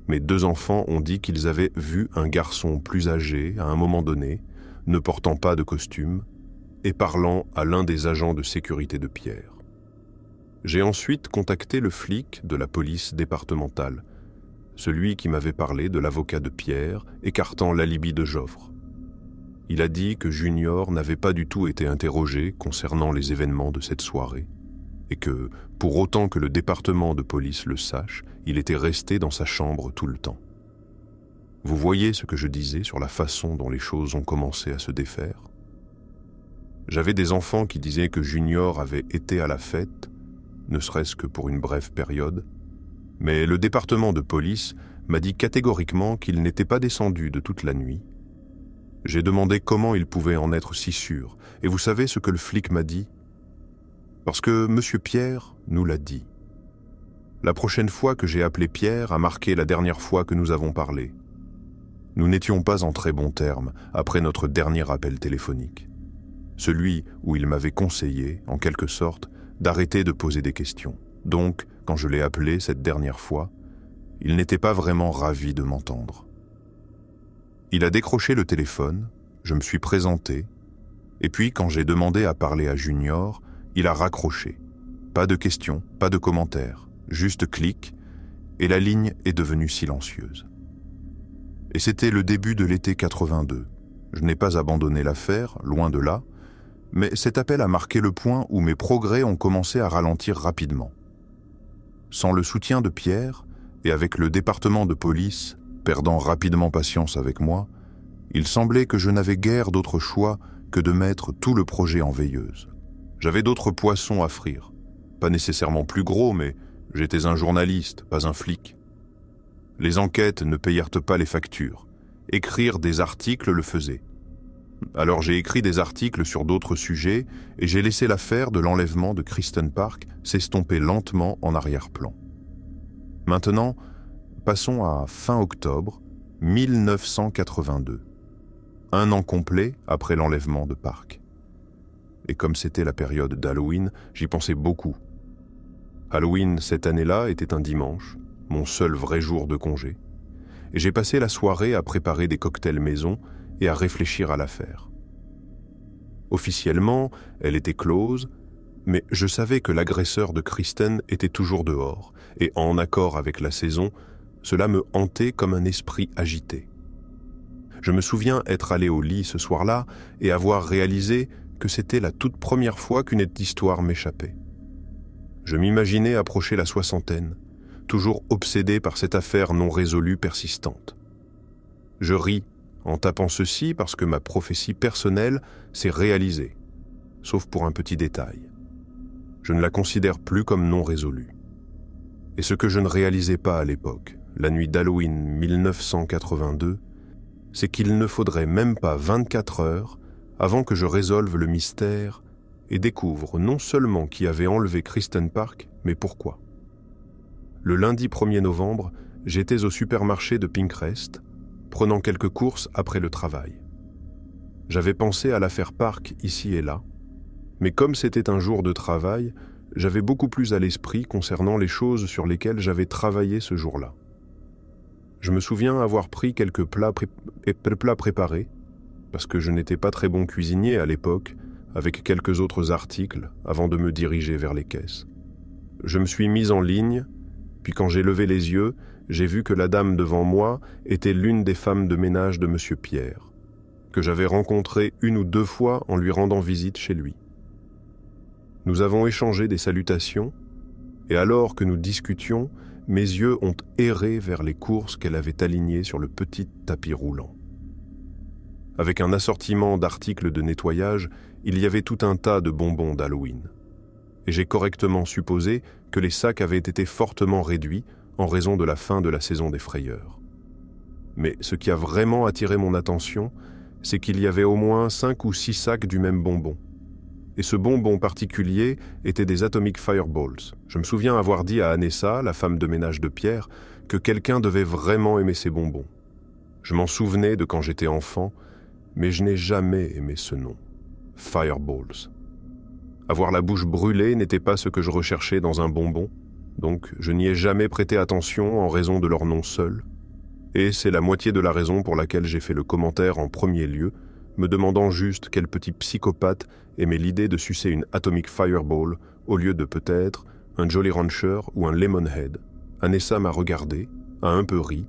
Mais 2 enfants ont dit qu'ils avaient vu un garçon plus âgé à un moment donné, ne portant pas de costume, et parlant à l'un des agents de sécurité de Pierre. J'ai ensuite contacté le flic de la police départementale, celui qui m'avait parlé de l'avocat de Pierre, écartant l'alibi de Joffre. Il a dit que Junior n'avait pas du tout été interrogé concernant les événements de cette soirée, et que, pour autant que le département de police le sache, il était resté dans sa chambre tout le temps. Vous voyez ce que je disais sur la façon dont les choses ont commencé à se défaire ? J'avais des enfants qui disaient que Junior avait été à la fête, ne serait-ce que pour une brève période, mais le département de police m'a dit catégoriquement qu'il n'était pas descendu de toute la nuit. J'ai demandé comment il pouvait en être si sûr, et vous savez ce que le flic m'a dit ? Parce que Monsieur Pierre nous l'a dit. La prochaine fois que j'ai appelé Pierre a marqué la dernière fois que nous avons parlé. Nous n'étions pas en très bons termes après notre dernier appel téléphonique. Celui où il m'avait conseillé, en quelque sorte, d'arrêter de poser des questions. Donc, quand je l'ai appelé cette dernière fois, il n'était pas vraiment ravi de m'entendre. Il a décroché le téléphone, je me suis présenté, et puis quand j'ai demandé à parler à Junior, il a raccroché. Pas de questions, pas de commentaires, juste clic, et la ligne est devenue silencieuse. Et c'était le début de l'été 82. Je n'ai pas abandonné l'affaire, loin de là, mais cet appel a marqué le point où mes progrès ont commencé à ralentir rapidement. Sans le soutien de Pierre, et avec le département de police perdant rapidement patience avec moi, il semblait que je n'avais guère d'autre choix que de mettre tout le projet en veilleuse. J'avais d'autres poissons à frire, pas nécessairement plus gros, mais j'étais un journaliste, pas un flic. Les enquêtes ne payèrent pas les factures. Écrire des articles le faisait. Alors j'ai écrit des articles sur d'autres sujets et j'ai laissé l'affaire de l'enlèvement de Kristen Park s'estomper lentement en arrière-plan. Maintenant, passons à fin octobre 1982, 1 an complet après l'enlèvement de Park. Et comme c'était la période d'Halloween, j'y pensais beaucoup. Halloween cette année-là était un dimanche, mon seul vrai jour de congé, et j'ai passé la soirée à préparer des cocktails maison et à réfléchir à l'affaire. Officiellement, elle était close, mais je savais que l'agresseur de Kristen était toujours dehors, et en accord avec la saison, cela me hantait comme un esprit agité. Je me souviens être allé au lit ce soir-là et avoir réalisé que c'était la toute première fois qu'une histoire m'échappait. Je m'imaginais approcher la soixantaine, toujours obsédé par cette affaire non résolue persistante. Je ris en tapant ceci parce que ma prophétie personnelle s'est réalisée, sauf pour un petit détail. Je ne la considère plus comme non résolue. Et ce que je ne réalisais pas à l'époque, la nuit d'Halloween 1982, c'est qu'il ne faudrait même pas 24 heures avant que je résolve le mystère et découvre non seulement qui avait enlevé Kristen Park, mais pourquoi. Le lundi 1er novembre, j'étais au supermarché de Pinecrest, prenant quelques courses après le travail. J'avais pensé à l'affaire Park ici et là, mais comme c'était un jour de travail, j'avais beaucoup plus à l'esprit concernant les choses sur lesquelles j'avais travaillé ce jour-là. Je me souviens avoir pris quelques plats préparés, parce que je n'étais pas très bon cuisinier à l'époque, avec quelques autres articles avant de me diriger vers les caisses. Je me suis mis en ligne, puis quand j'ai levé les yeux, j'ai vu que la dame devant moi était l'une des femmes de ménage de M. Pierre, que j'avais rencontrée 1 ou 2 fois en lui rendant visite chez lui. Nous avons échangé des salutations, et alors que nous discutions, mes yeux ont erré vers les courses qu'elle avait alignées sur le petit tapis roulant. Avec un assortiment d'articles de nettoyage, il y avait tout un tas de bonbons d'Halloween. Et j'ai correctement supposé que les sacs avaient été fortement réduits en raison de la fin de la saison des frayeurs. Mais ce qui a vraiment attiré mon attention, c'est qu'il y avait au moins 5 ou 6 sacs du même bonbon. Et ce bonbon particulier était des Atomic Fireballs. Je me souviens avoir dit à Anessa, la femme de ménage de Pierre, que quelqu'un devait vraiment aimer ces bonbons. Je m'en souvenais de quand j'étais enfant, mais je n'ai jamais aimé ce nom. Fireballs. Avoir la bouche brûlée n'était pas ce que je recherchais dans un bonbon, donc je n'y ai jamais prêté attention en raison de leur nom seul. Et c'est la moitié de la raison pour laquelle j'ai fait le commentaire en premier lieu, me demandant juste quel petit psychopathe aimait l'idée de sucer une Atomic Fireball au lieu de peut-être un Jolly Rancher ou un Lemonhead. Anessa m'a regardé, a un peu ri,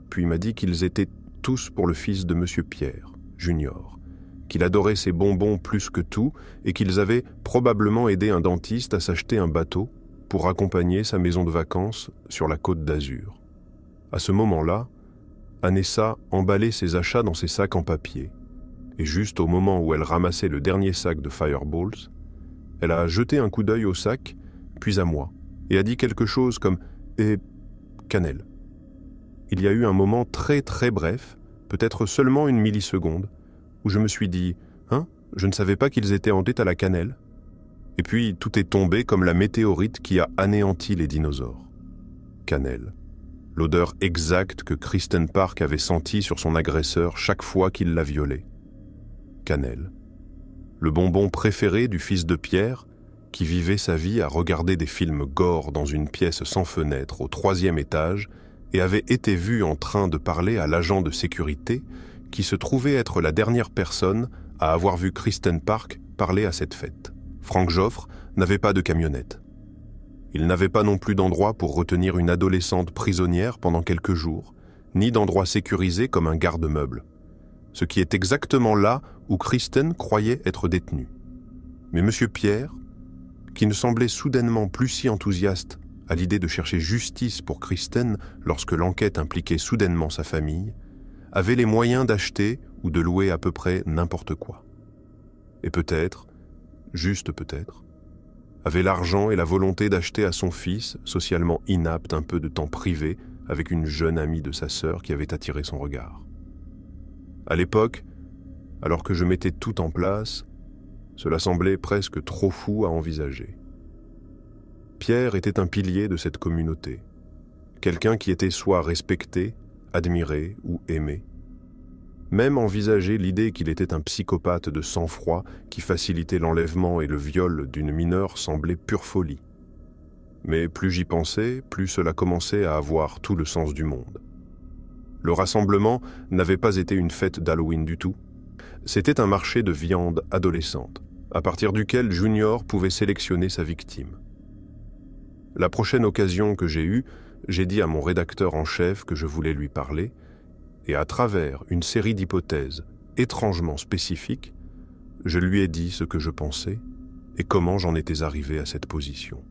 puis m'a dit qu'ils étaient tous pour le fils de M. Pierre, Junior, qu'il adorait ses bonbons plus que tout et qu'ils avaient probablement aidé un dentiste à s'acheter un bateau pour accompagner sa maison de vacances sur la côte d'Azur. À ce moment-là, Anessa emballait ses achats dans ses sacs en papier, et juste au moment où elle ramassait le dernier sac de Fireballs, elle a jeté un coup d'œil au sac, puis à moi, et a dit quelque chose comme « et cannelle ». Il y a eu un moment très très bref, peut-être seulement 1 milliseconde, où je me suis dit « Hein, je ne savais pas qu'ils étaient en tête à la cannelle ». Et puis tout est tombé comme la météorite qui a anéanti les dinosaures. Cannelle. L'odeur exacte que Kristen Park avait sentie sur son agresseur chaque fois qu'il la violait. Cannelle. Le bonbon préféré du fils de Pierre, qui vivait sa vie à regarder des films gore dans une pièce sans fenêtre au 3e étage et avait été vu en train de parler à l'agent de sécurité qui se trouvait être la dernière personne à avoir vu Kristen Park parler à cette fête. Frank Joffre n'avait pas de camionnette. Il n'avait pas non plus d'endroit pour retenir une adolescente prisonnière pendant quelques jours, ni d'endroit sécurisé comme un garde-meuble. Ce qui est exactement là où Kristen croyait être détenue. Mais M. Pierre, qui ne semblait soudainement plus si enthousiaste à l'idée de chercher justice pour Kristen lorsque l'enquête impliquait soudainement sa famille, avait les moyens d'acheter ou de louer à peu près n'importe quoi. Et peut-être, juste peut-être, avait l'argent et la volonté d'acheter à son fils, socialement inapte, un peu de temps privé avec une jeune amie de sa sœur qui avait attiré son regard. À l'époque, alors que je mettais tout en place, cela semblait presque trop fou à envisager. Pierre était un pilier de cette communauté, quelqu'un qui était soit respecté, admiré ou aimé. Même envisager l'idée qu'il était un psychopathe de sang-froid qui facilitait l'enlèvement et le viol d'une mineure semblait pure folie. Mais plus j'y pensais, plus cela commençait à avoir tout le sens du monde. Le rassemblement n'avait pas été une fête d'Halloween du tout. C'était un marché de viande adolescente, à partir duquel Junior pouvait sélectionner sa victime. La prochaine occasion que j'ai eue, j'ai dit à mon rédacteur en chef que je voulais lui parler, et à travers une série d'hypothèses étrangement spécifiques, je lui ai dit ce que je pensais et comment j'en étais arrivé à cette position.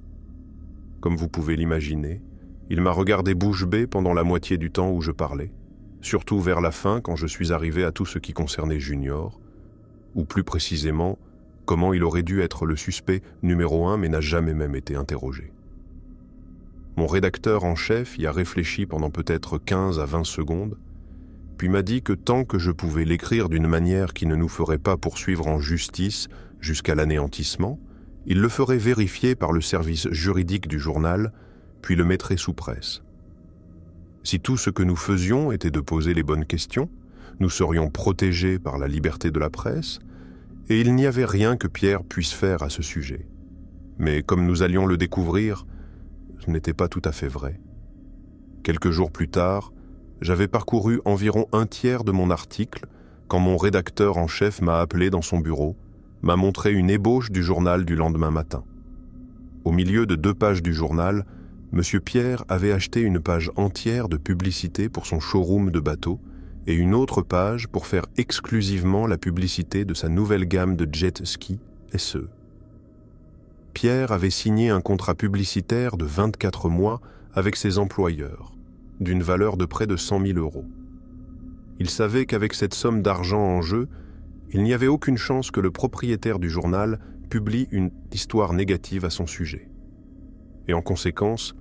Comme vous pouvez l'imaginer, il m'a regardé bouche bée pendant la moitié du temps où je parlais, surtout vers la fin quand je suis arrivé à tout ce qui concernait Junior, ou plus précisément, comment il aurait dû être le suspect numéro 1 mais n'a jamais même été interrogé. Mon rédacteur en chef y a réfléchi pendant peut-être 15 à 20 secondes, puis m'a dit que tant que je pouvais l'écrire d'une manière qui ne nous ferait pas poursuivre en justice jusqu'à l'anéantissement, il le ferait vérifier par le service juridique du journal, puis le mettrait sous presse. Si tout ce que nous faisions était de poser les bonnes questions, nous serions protégés par la liberté de la presse, et il n'y avait rien que Pierre puisse faire à ce sujet. Mais comme nous allions le découvrir, ce n'était pas tout à fait vrai. Quelques jours plus tard, j'avais parcouru environ un tiers de mon article quand mon rédacteur en chef m'a appelé dans son bureau, m'a montré une ébauche du journal du lendemain matin. Au milieu de 2 pages du journal, M. Pierre avait acheté une page entière de publicité pour son showroom de bateaux et une autre page pour faire exclusivement la publicité de sa nouvelle gamme de jet ski SE. Pierre avait signé un contrat publicitaire de 24 mois avec ses employeurs, d'une valeur de près de 100 000 €. Il savait qu'avec cette somme d'argent en jeu, il n'y avait aucune chance que le propriétaire du journal publie une histoire négative à son sujet. Et en conséquence,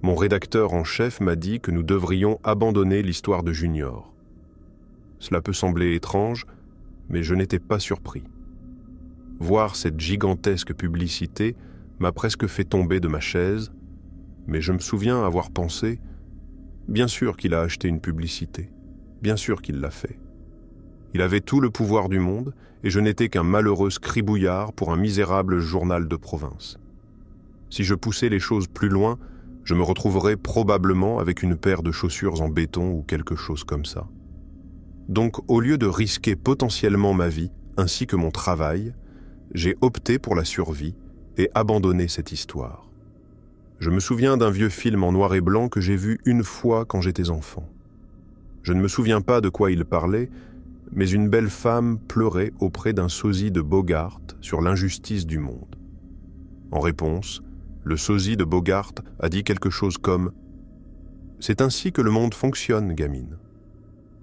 mon rédacteur en chef m'a dit que nous devrions abandonner l'histoire de Junior. Cela peut sembler étrange, mais je n'étais pas surpris. Voir cette gigantesque publicité m'a presque fait tomber de ma chaise, mais je me souviens avoir pensé « Bien sûr qu'il a acheté une publicité, bien sûr qu'il l'a fait. Il avait tout le pouvoir du monde et je n'étais qu'un malheureux scribouillard pour un misérable journal de province. Si je poussais les choses plus loin, je me retrouverais probablement avec une paire de chaussures en béton ou quelque chose comme ça. Donc, au lieu de risquer potentiellement ma vie, ainsi que mon travail, j'ai opté pour la survie et abandonné cette histoire. Je me souviens d'un vieux film en noir et blanc que j'ai vu une fois quand j'étais enfant. Je ne me souviens pas de quoi il parlait, mais une belle femme pleurait auprès d'un sosie de Bogart sur l'injustice du monde. En réponse, le sosie de Bogart a dit quelque chose comme « C'est ainsi que le monde fonctionne, gamine.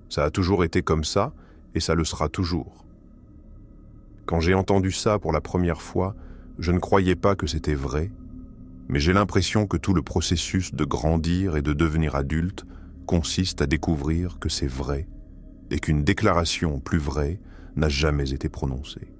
Ça a toujours été comme ça, et ça le sera toujours. » Quand j'ai entendu ça pour la première fois, je ne croyais pas que c'était vrai, mais j'ai l'impression que tout le processus de grandir et de devenir adulte consiste à découvrir que c'est vrai et qu'une déclaration plus vraie n'a jamais été prononcée.